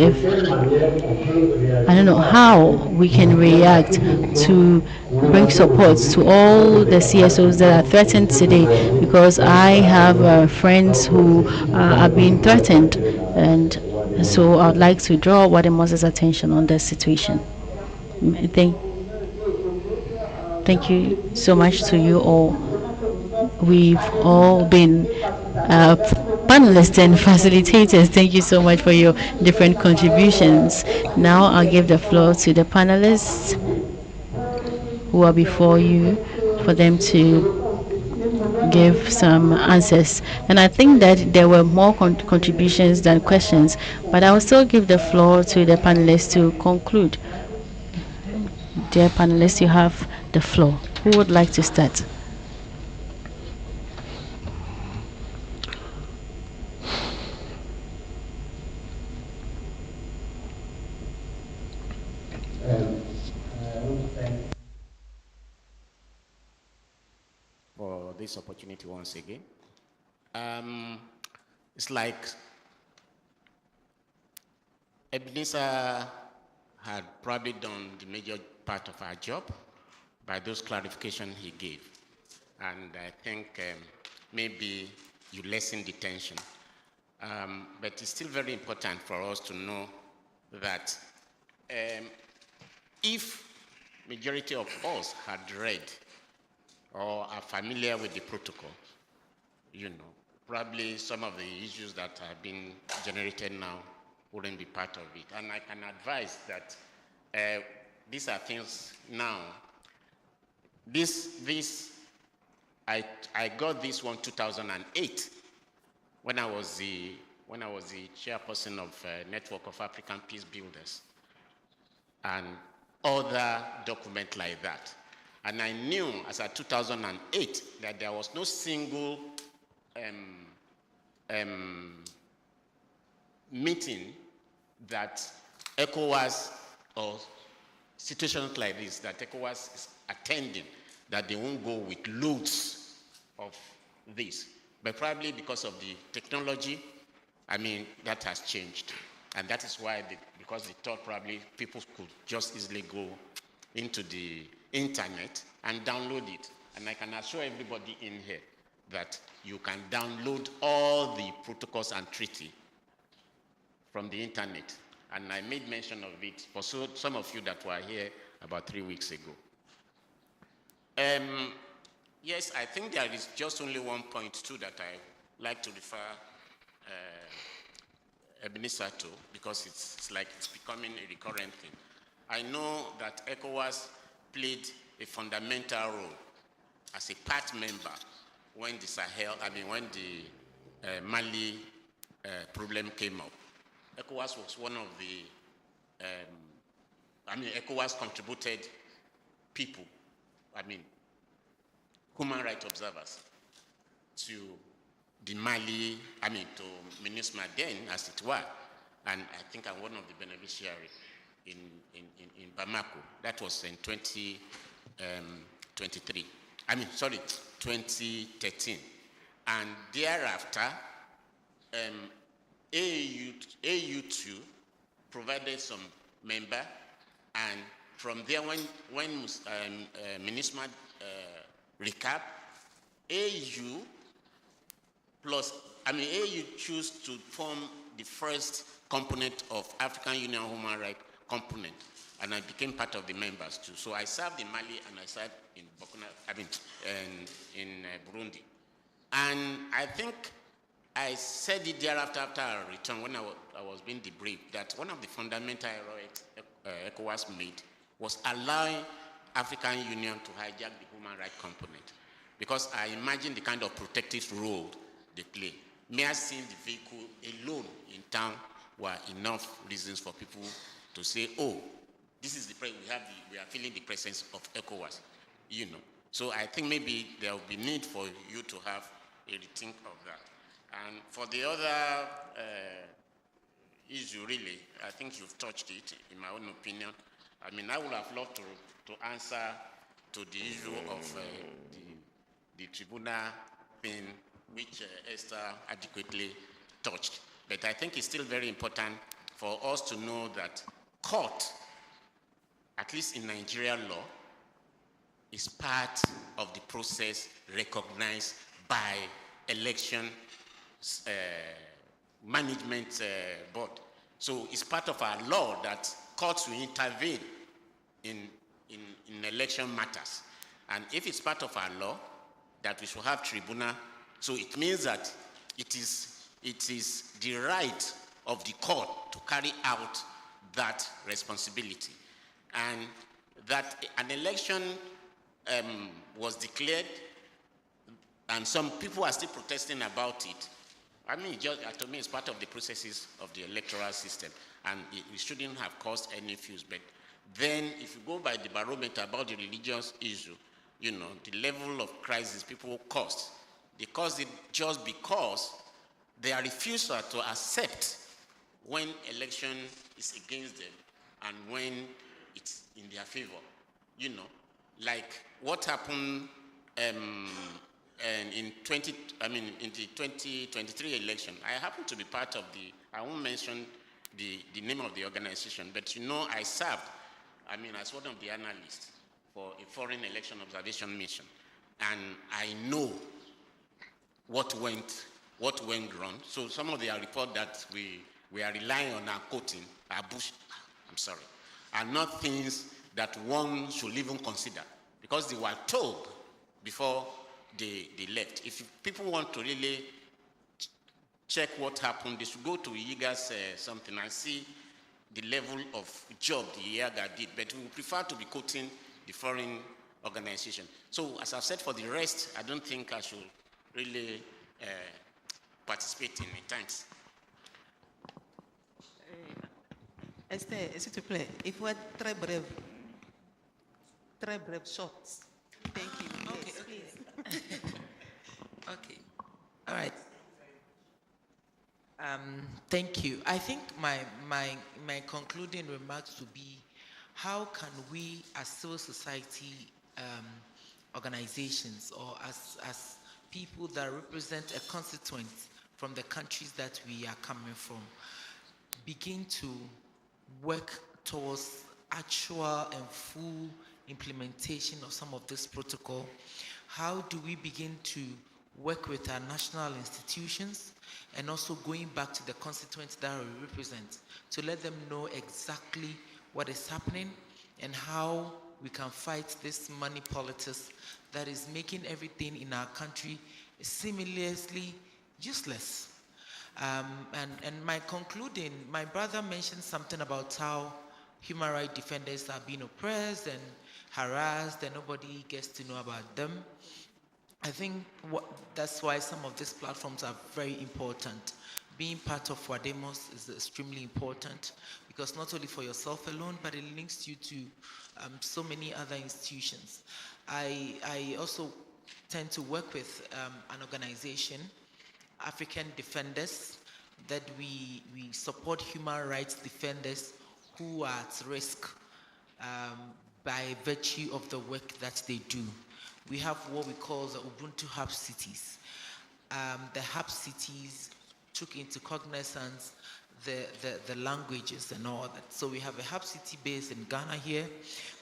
how we can react to bring support to all the CSOs that are threatened today, because I have friends who are being threatened, and so I would like to draw Wademo's attention on this situation. Thank you so much to you all. We've all been panelists and facilitators. Thank you so much for your different contributions. Now I'll give the floor to the panelists who are before you for them to give some answers. And I think that there were more contributions than questions, but I will still give the floor to the panelists to conclude. Dear panelists, you have the floor. Who would like to start? For this opportunity once again. It's like Ebenezer had probably done the major part of our job by those clarifications he gave. And I think maybe you lessen the tension. But it's still very important for us to know that if majority of us had read or are familiar with the protocol, probably some of the issues that have been generated now wouldn't be part of it. And I can advise that these are things now. I got this one 2008 when I was the chairperson of Network of African Peace Builders and other documents like that. And I knew as of 2008 that there was no single meeting that ECOWAS or situations like this that ECOWAS is attending, that they won't go with loads of this. But probably because of the technology, that has changed. And that is why, because they thought probably people could just easily go into the internet and download it. And I can assure everybody in here that you can download all the protocols and treaty from the internet. And I made mention of it for some of you that were here about 3 weeks ago. Yes, I think there is just only one point too that I like to refer Ebenezer to, because it's becoming a recurrent thing. I know that ECOWAS played a fundamental role as a part member when the Sahel, when the Mali problem came up. ECOWAS was one of the, ECOWAS contributed people, human rights observers to the Mali, to MINUSMA then, as it were. And I think I'm one of the beneficiaries in Bamako. That was in 2013. And thereafter, AU2 provided some member, and from there, when MINUSMA recap, AU choose to form the first component of African Union Human Rights component, and I became part of the members too. So I served in Mali and I served in Burundi. And I think I said it thereafter after I returned when I was being debriefed that one of the fundamental errors ECOWAS made was allowing African Union to hijack the human rights component. Because I imagine the kind of protective role they play. Mere seeing the vehicle alone in town were enough reasons for people to say, oh, this is the we are feeling the presence of ECOWAS, So I think maybe there will be need for you to have a rethink of that. And for the other issue, really, I think you've touched it, in my own opinion. I mean, I would have loved to answer to the issue of the tribunal thing, which Esther adequately touched. But I think it's still very important for us to know that court, at least in Nigerian law, is part of the process recognized by election management board. So it's part of our law that courts will intervene in election matters. And if it's part of our law that we should have tribunal, so it means that it is the right of the court to carry out that responsibility. And that an election was declared and some people are still protesting about it. I mean, to me, it's part of the processes of the electoral system, and it shouldn't have caused any fuss. But then, if you go by the barometer about the religious issue, you know, the level of crisis people caused, they caused it just because they are refusal to accept when election is against them and when it's in their favor. You know, like what happened in the 2023 election. I happen to be part of I won't mention the name of the organization, but you know, I served, as one of the analysts for a foreign election observation mission. And I know what went wrong. So some of the report that we are relying on our quoting are are not things that one should even consider, because they were told before they left. If people want to really check what happened, they should go to Yiga's something and see the level of job the Yiga did. But we prefer to be quoting the foreign organization. So as I've said, for the rest, I don't think I should really participate in it. Thanks. Esther, s'il te plaît, il faut être très bref. Très bref, short. Thank you. Okay, Yes, okay. please. Okay. All right. Thank you. I think my concluding remarks would be, how can we as civil society organizations, or as people that represent a constituent from the countries that we are coming from, begin to work towards actual and full implementation of some of this protocol? How do we begin to work with our national institutions, and also going back to the constituents that we represent, to let them know exactly what is happening and how we can fight this money politics that is making everything in our country seamlessly useless. And my concluding, my brother mentioned something about how human rights defenders are being oppressed and harassed and nobody gets to know about them. I think that's why some of these platforms are very important. Being part of Wademos is extremely important, because not only for yourself alone, but it links you to so many other institutions. I also tend to work with an organization, African Defenders, that we support human rights defenders who are at risk by virtue of the work that they do. We have what we call the Ubuntu Hub Cities. The Hub Cities took into cognizance the languages and all that. So we have a Hub City based in Ghana here.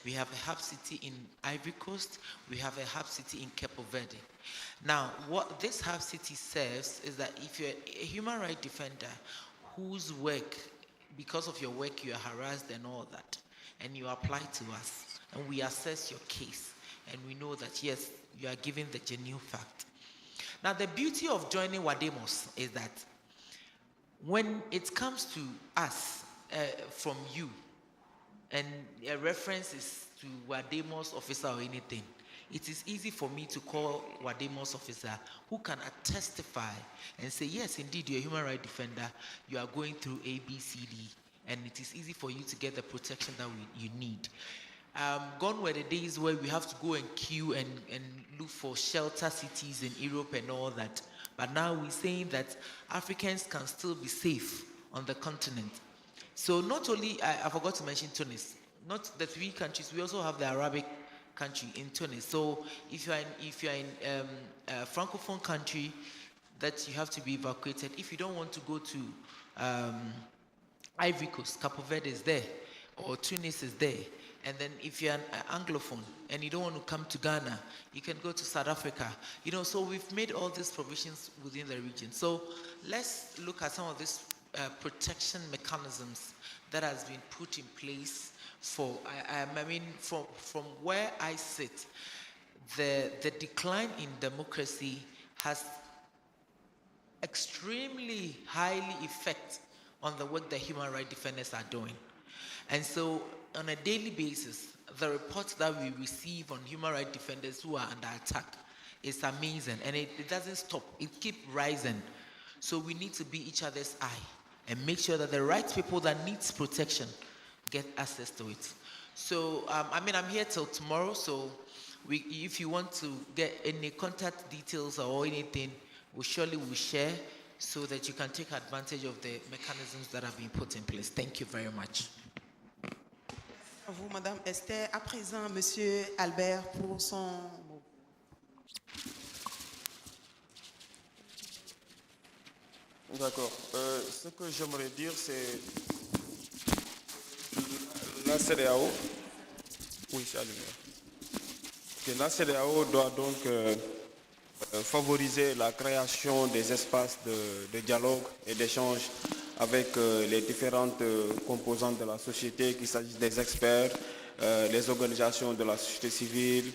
We have a Hub City in Ivory Coast. We have a Hub City in Cape Verde. Now, what this Hub City serves is that if you're a human rights defender whose work, because of your work, you are harassed and all that, and you apply to us, and we assess your case, and we know that, yes, you are given the genuine fact. Now, the beauty of joining Wademos is that when it comes to us from you, and a reference is to Wademos officer or anything, it is easy for me to call Wademos officer who can testify and say, yes, indeed, you're a human rights defender, you are going through A, B, C, D, and it is easy for you to get the protection that you need. Gone were the days where we have to go and queue and look for shelter cities in Europe and all that. But now we're saying that Africans can still be safe on the continent. So not only, I forgot to mention Tunis, not the three countries, we also have the Arabic country in Tunis. So if you're in a Francophone country, that you have to be evacuated. If you don't want to go to Ivory Coast, Cape Verde is there, or Tunis is there. And then if you're an Anglophone and you don't want to come to Ghana, you can go to South Africa. You know, so we've made all these provisions within the region. So let's look at some of these protection mechanisms that has been put in place for, I mean, from where I sit, the decline in democracy has extremely highly effect on the work that human rights defenders are doing. And so on a daily basis, the reports that we receive on human rights defenders who are under attack is amazing, and it doesn't stop. It keeps rising. So we need to be each other's eye and make sure that the right people that needs protection get access to it. So, I mean, I'm here till tomorrow, so if you want to get any contact details or anything, we surely will share so that you can take advantage of the mechanisms that have been put in place. Thank you very much. À vous, Madame Esther. À présent, Monsieur Albert pour son mot. D'accord. Ce que j'aimerais dire, c'est la CEDEAO. Oui, c'est allumé. Que la CEDEAO doit donc favoriser la création des espaces de dialogue et d'échange avec les différentes composantes de la société, qu'il s'agisse des experts, les organisations de la société civile,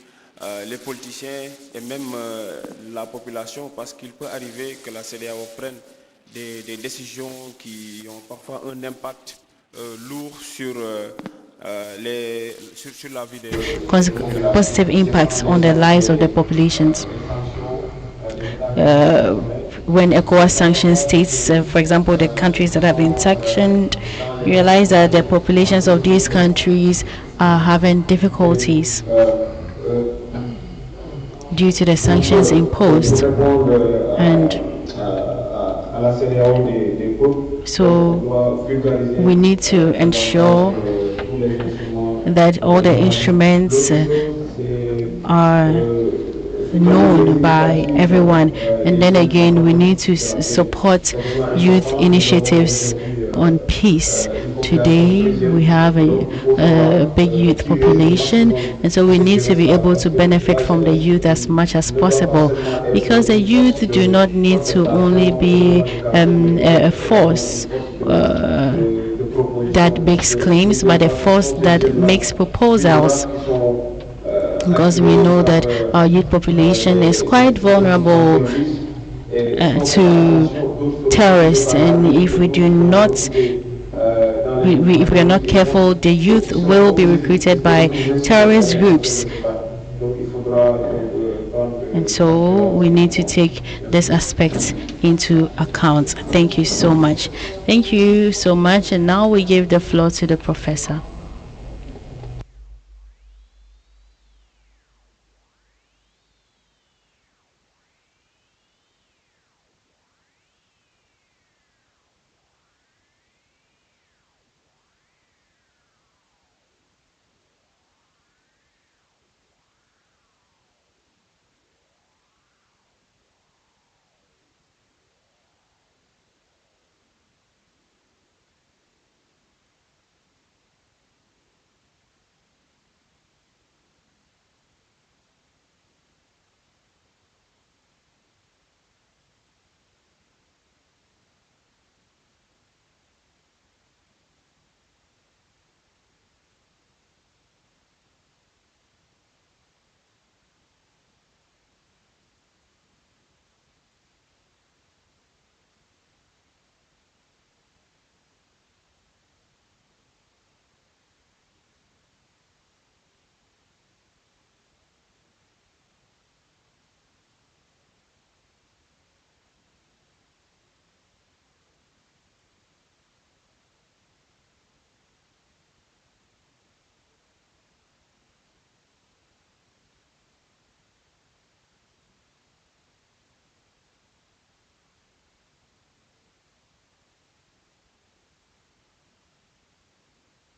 les politiciens et même la population, parce qu'il peut arriver que la CEDEAO prenne des décisions qui ont parfois un impact lourd sur la vie des positive impacts on the lives of the populations. When ECOWAS sanctions states, for example, the countries that have been sanctioned, realize that the populations of these countries are having difficulties due to the sanctions imposed. And so we need to ensure that all the instruments are known by everyone. And then again, we need to support youth initiatives on peace. Today, we have a big youth population, and so we need to be able to benefit from the youth as much as possible, because the youth do not need to only be a force that makes claims, but a force that makes proposals, because we know that our youth population is quite vulnerable to terrorists, and if we do not if we are not careful, the youth will be recruited by terrorist groups. And so we need to take this aspect into account. Thank you so much. Thank you so much. And now we give the floor to the professor.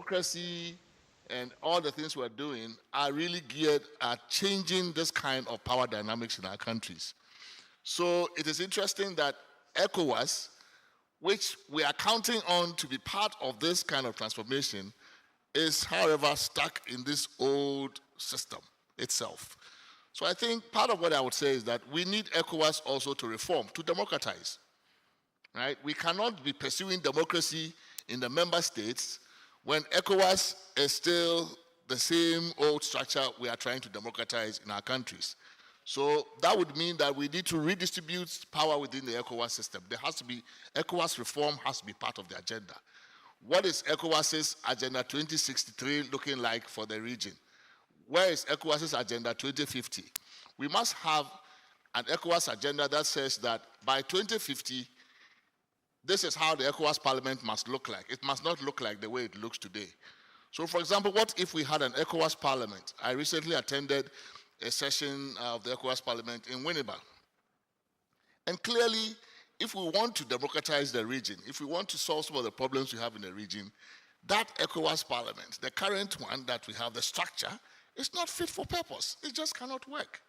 democracy and all the things we're doing are really geared at changing this kind of power dynamics in our countries. So it is interesting that ECOWAS, which we are counting on to be part of this kind of transformation, is, however, stuck in this old system itself. So I think part of what I would say is that we need ECOWAS also to reform, to democratize. Right? We cannot be pursuing democracy in the member states when ECOWAS is still the same old structure we are trying to democratize in our countries. So that would mean that we need to redistribute power within the ECOWAS system. There has to be, ECOWAS reform has to be part of the agenda. What is ECOWAS's Agenda 2063 looking like for the region? Where is ECOWAS's Agenda 2050? We must have an ECOWAS agenda that says that by 2050, this is how the ECOWAS Parliament must look like. It must not look like the way it looks today. So, for example, what if we had an ECOWAS Parliament? I recently attended a session of the ECOWAS Parliament in Winneba. And clearly, if we want to democratize the region, if we want to solve some of the problems we have in the region, that ECOWAS Parliament, the current one that we have, the structure, is not fit for purpose. It just cannot work.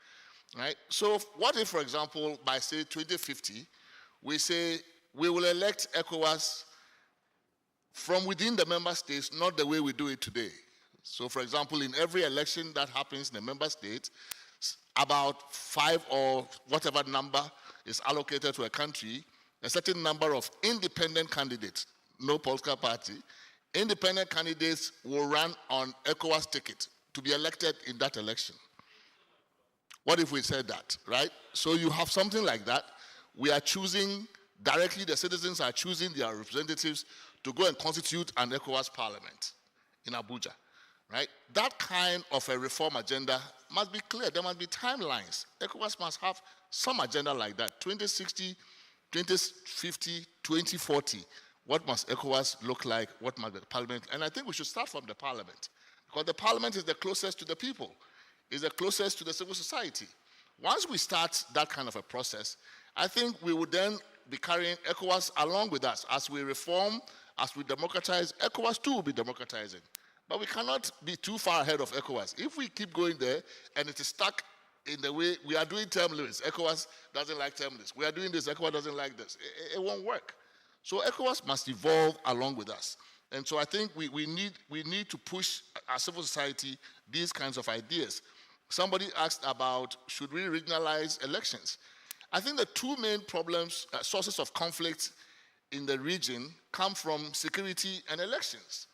Right? So what if, for example, by, say, 2050, we say we will elect ECOWAS from within the member states, not the way we do it today. So, for example, in every election that happens in the member state, about 5 or whatever number is allocated to a country, a certain number of independent candidates, no political party, independent candidates will run on ECOWAS ticket to be elected in that election. What if we said that, right? So you have something like that. We are choosing directly, the citizens are choosing their representatives to go and constitute an ECOWAS parliament in Abuja, right? That kind of a reform agenda must be clear. There must be timelines. ECOWAS must have some agenda like that, 2060, 2050, 2040. What must ECOWAS look like? What must the parliament? And I think we should start from the parliament, because the parliament is the closest to the people, is the closest to the civil society. Once we start that kind of a process, I think we would then be carrying ECOWAS along with us. As we reform, as we democratize, ECOWAS too will be democratizing. But we cannot be too far ahead of ECOWAS. If we keep going there and it is stuck in the way we are doing term limits, ECOWAS doesn't like term limits. We are doing this, ECOWAS doesn't like this. It won't work. So ECOWAS must evolve along with us. And so I think we need to push our civil society these kinds of ideas. Somebody asked about, should we regionalize elections? I think the two main problems, sources of conflict in the region come from security and elections.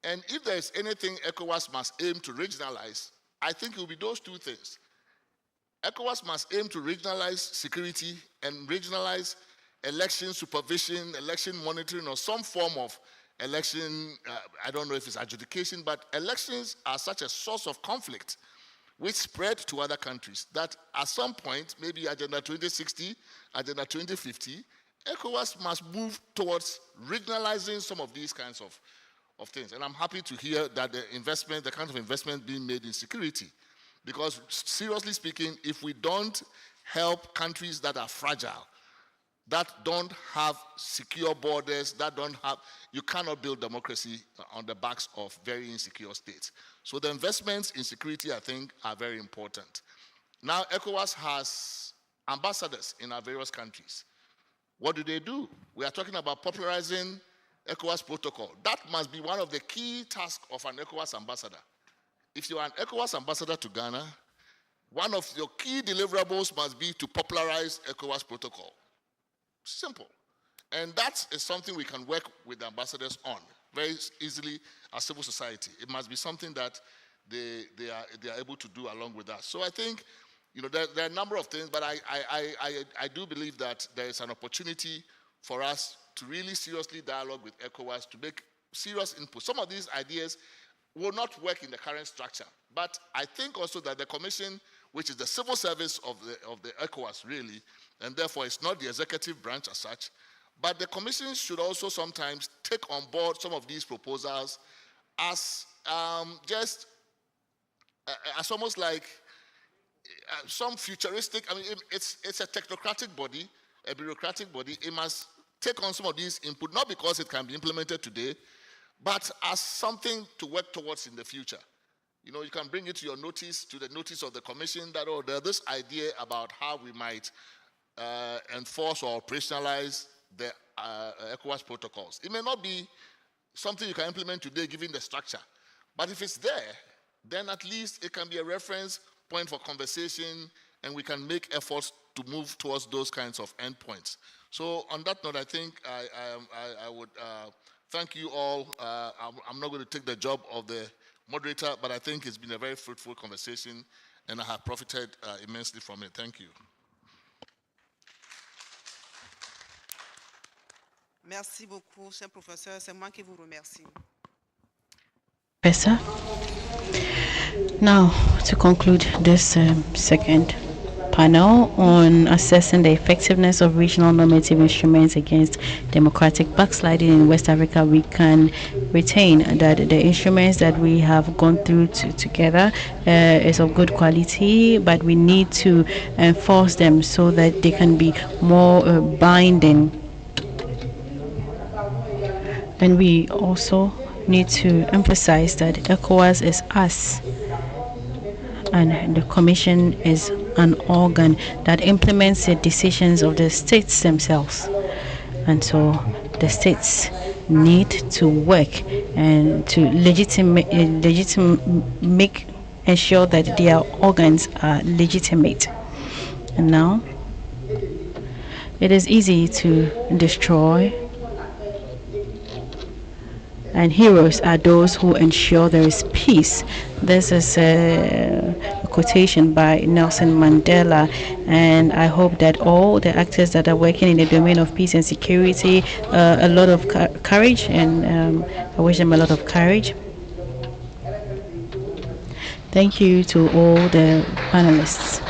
And if there is anything ECOWAS must aim to regionalize, I think it will be those two things. ECOWAS must aim to regionalize security and regionalize election supervision, election monitoring, or some form of election, I don't know if it's adjudication, but elections are such a source of conflict which spread to other countries that at some point, maybe Agenda 2060, Agenda 2050, ECOWAS must move towards regionalizing some of these kinds of things. And I'm happy to hear that the investment, the kind of investment being made in security. Because seriously speaking, if we don't help countries that are fragile, that don't have secure borders, that don't have, you cannot build democracy on the backs of very insecure states. So the investments in security, I think, are very important. Now, ECOWAS has ambassadors in our various countries. What do? We are talking about popularizing ECOWAS protocol. That must be one of the key tasks of an ECOWAS ambassador. If you are an ECOWAS ambassador to Ghana, one of your key deliverables must be to popularize ECOWAS protocol. Simple. And that is something we can work with the ambassadors on very easily as civil society. It must be something that they are able to do along with us. So I think, there are a number of things, but I do believe that there is an opportunity for us to really seriously dialogue with ECOWAS to make serious input. Some of these ideas will not work in the current structure, but I think also that the Commission, which is the civil service of the ECOWAS really, and therefore it's not the executive branch as such, but the Commission should also sometimes take on board some of these proposals as as almost like some futuristic, it's a technocratic body, a bureaucratic body. It must take on some of these input, not because it can be implemented today, but as something to work towards in the future. You know, you can bring it to your notice, to the notice of the commission, that, oh, there's this idea about how we might enforce or operationalize the ECOWAS protocols. It may not be something you can implement today given the structure, but if it's there, then at least it can be a reference point for conversation, and we can make efforts to move towards those kinds of endpoints. So on that note, I think I would thank you all. I'm not going to take the job of the moderator, but I think it's been a very fruitful conversation, and I have profited immensely from it. Thank you. Merci beaucoup, cher professeur. C'est moi qui vous remercie. Professor. Now, to conclude this second panel on assessing the effectiveness of regional normative instruments against democratic backsliding in West Africa, we can retain that the instruments that we have gone through together is of good quality, but we need to enforce them so that they can be more binding. And we also need to emphasize that ECOWAS is us, and the Commission is an organ that implements the decisions of the states themselves. And so the states need to work and to ensure that their organs are legitimate. And now it is easy to destroy, and heroes are those who ensure there is peace. This is a quotation by Nelson Mandela, and I hope that all the actors that are working in the domain of peace and security, a lot of courage, and I wish them a lot of courage. Thank you to all the panelists.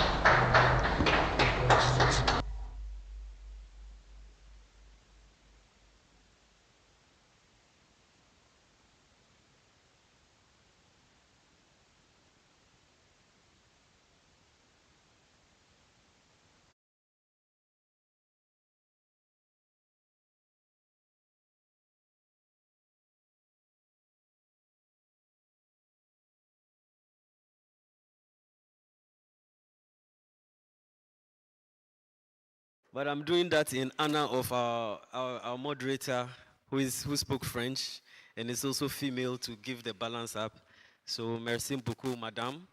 But I'm doing that in honor of our moderator, who spoke French, and is also female, to give the balance up. So merci beaucoup, madame.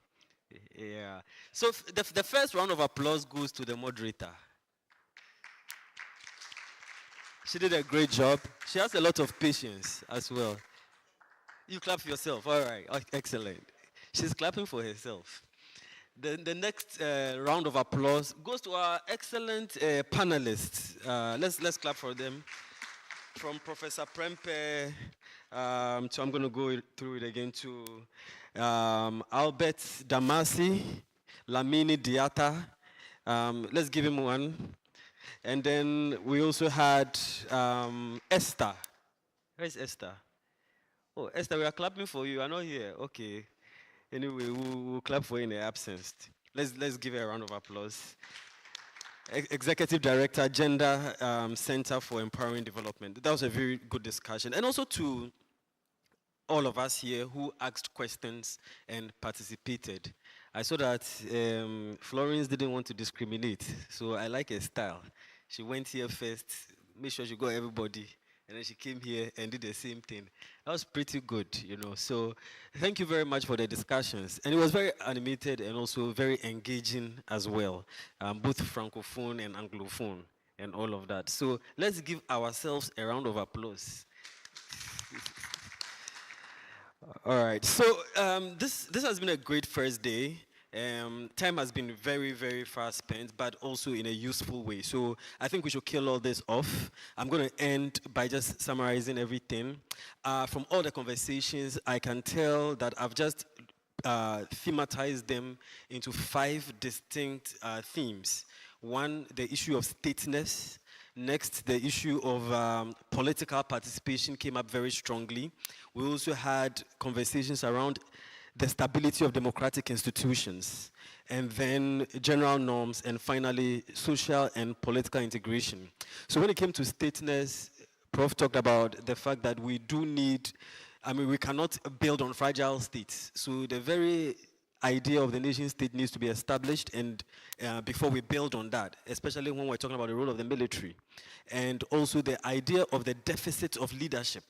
Yeah. So the first round of applause goes to the moderator. She did a great job. She has a lot of patience as well. You clap for yourself. All right. Excellent. She's clapping for herself. The next round of applause goes to our excellent panelists. Let's clap for them. From Professor Prempe, so I'm going to go through it again, to Albert Damasi, Lamini Diata. Let's give him one. And then we also had Esther. Where's Esther? Oh, Esther, we are clapping for you. You are not here. Okay. Anyway, we'll clap for you in her absence. Let's give her a round of applause. Executive Director, Gender Center for Empowering Development. That was a very good discussion. And also to all of us here who asked questions and participated. I saw that Florence didn't want to discriminate, so I like her style. She went here first, made sure she got everybody, and then she came here and did the same thing. That was pretty good, you know. So thank you very much for the discussions. And it was very animated and also very engaging as well, both Francophone and Anglophone and all of that. So let's give ourselves a round of applause. All right, so this has been a great first day. Time has been very, very fast spent, but also in a useful way. So I think we should kill all this off. I'm going to end by just summarizing everything. From all the conversations, I can tell that I've just thematized them into 5 distinct themes. One, the issue of stateness. Next, the issue of political participation came up very strongly. We also had conversations around the stability of democratic institutions, and then general norms, and finally, social and political integration. So when it came to stateness, Prof talked about the fact that we do need I mean, we cannot build on fragile states. So the very idea of the nation state needs to be established, and before we build on that, especially when we're talking about the role of the military, and also the idea of the deficit of leadership.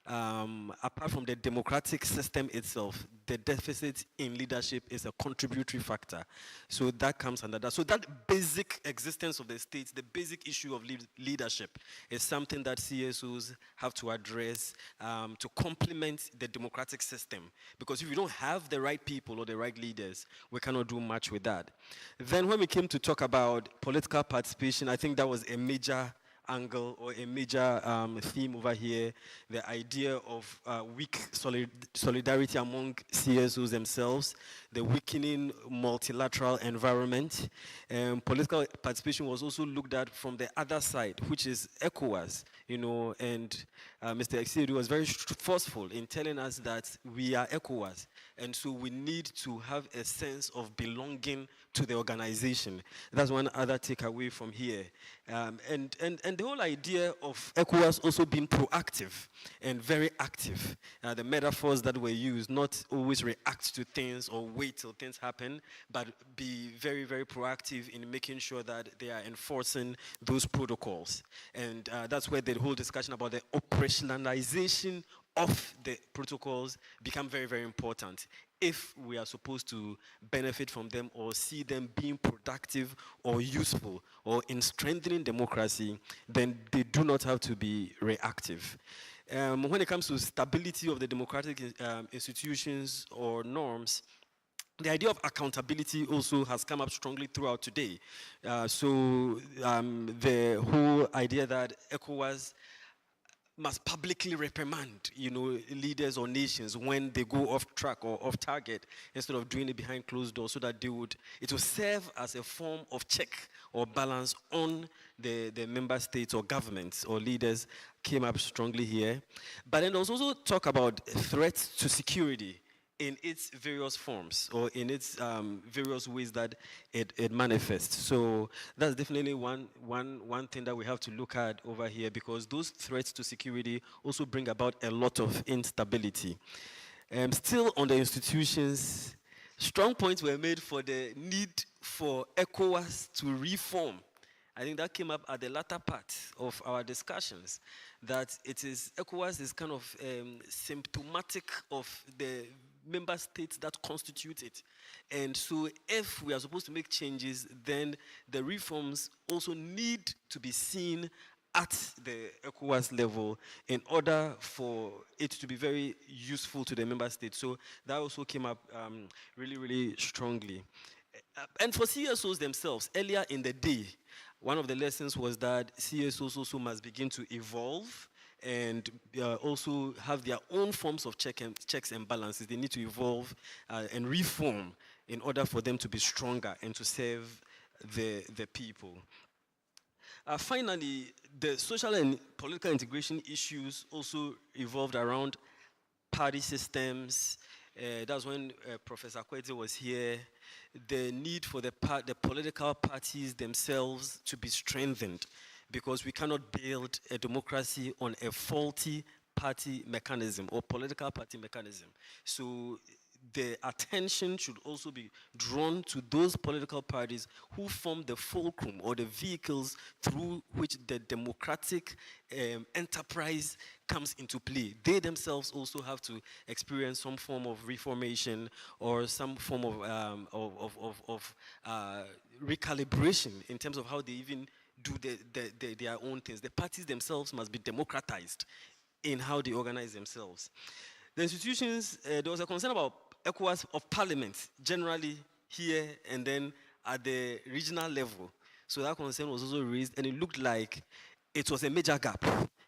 Apart from the democratic system itself, the deficit in leadership is a contributory factor. So that comes under that. So that basic existence of the states, the basic issue of leadership, is something that CSOs have to address to complement the democratic system. Because if you don't have the right people or the right leaders, we cannot do much with that. Then when we came to talk about political participation, I think that was a major angle or a major theme over here, the idea of weak solidarity among CSOs themselves, the weakening multilateral environment. Political participation was also looked at from the other side, which is ECOWAS, you know, and Mr. Exedu was very forceful in telling us that we are ECOWAS, and so we need to have a sense of belonging to the organization. That's one other takeaway from here. And the whole idea of ECOWAS also being proactive and very active. The metaphors that were used, not always react to things or wait till things happen, but be very, very proactive in making sure that they are enforcing those protocols. And that's where the whole discussion about the operationalization of the protocols become very, very important if we are supposed to benefit from them or see them being productive or useful or in strengthening democracy, then they do not have to be reactive. When it comes to stability of the democratic institutions or norms, the idea of accountability also has come up strongly throughout today. The whole idea that ECOWAS must publicly reprimand, you know, leaders or nations when they go off track or off target, instead of doing it behind closed doors, so that it will serve as a form of check or balance on the member states or governments or leaders, came up strongly here. But then there's also talk about threats to security in its various forms or in its various ways that it manifests. So that's definitely one thing that we have to look at over here, because those threats to security also bring about a lot of instability. Still on the institutions, strong points were made for the need for ECOWAS to reform. I think that came up at the latter part of our discussions, that ECOWAS is kind of symptomatic of the member states that constitute it. And so if we are supposed to make changes, then the reforms also need to be seen at the ECOWAS level in order for it to be very useful to the member states. So that also came up really, really strongly. And for CSOs themselves, earlier in the day, one of the lessons was that CSOs also must begin to evolve and also have their own forms of checks and balances. They need to evolve and reform in order for them to be stronger and to serve the people. Finally, the social and political integration issues also evolved around party systems. That's when Professor Kwete was here. The need for the political parties themselves to be strengthened, because we cannot build a democracy on a faulty party mechanism or political party mechanism. So the attention should also be drawn to those political parties who form the fulcrum or the vehicles through which the democratic enterprise comes into play. They themselves also have to experience some form of reformation or some form of recalibration in terms of how they even do their own things. The parties themselves must be democratized in how they organize themselves. The institutions, there was a concern about ECOWAS of parliament, generally here and then at the regional level. So that concern was also raised, and it looked like it was a major gap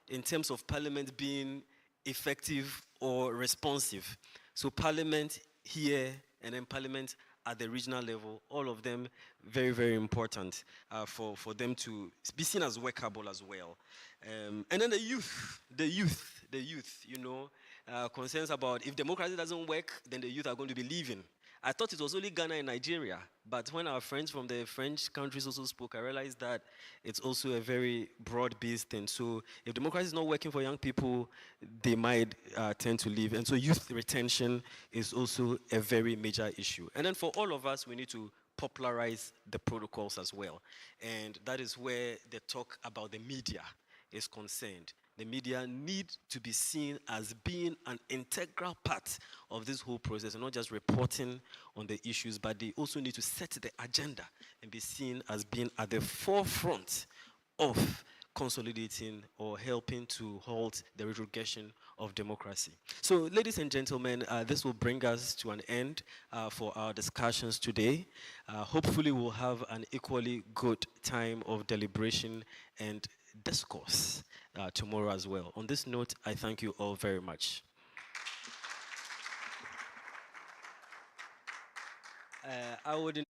in terms of parliament being effective or responsive. So parliament here and then parliament at the regional level, all of them very, very important for them to be seen as workable as well. And then the youth, you know, concerns about if democracy doesn't work, then the youth are going to be leaving. I thought it was only Ghana and Nigeria, but when our friends from the French countries also spoke, I realized that it's also a very broad-based thing. So if democracy is not working for young people, they might tend to leave. And so youth retention is also a very major issue. And then for all of us, we need to popularize the protocols as well. And that is where the talk about the media is concerned. The media need to be seen as being an integral part of this whole process, and not just reporting on the issues, but they also need to set the agenda and be seen as being at the forefront of consolidating or helping to halt the retrogression of democracy. So, ladies and gentlemen, this will bring us to an end for our discussions today. Hopefully, we'll have an equally good time of deliberation and discourse tomorrow as well. On this note, I thank you all very much. I would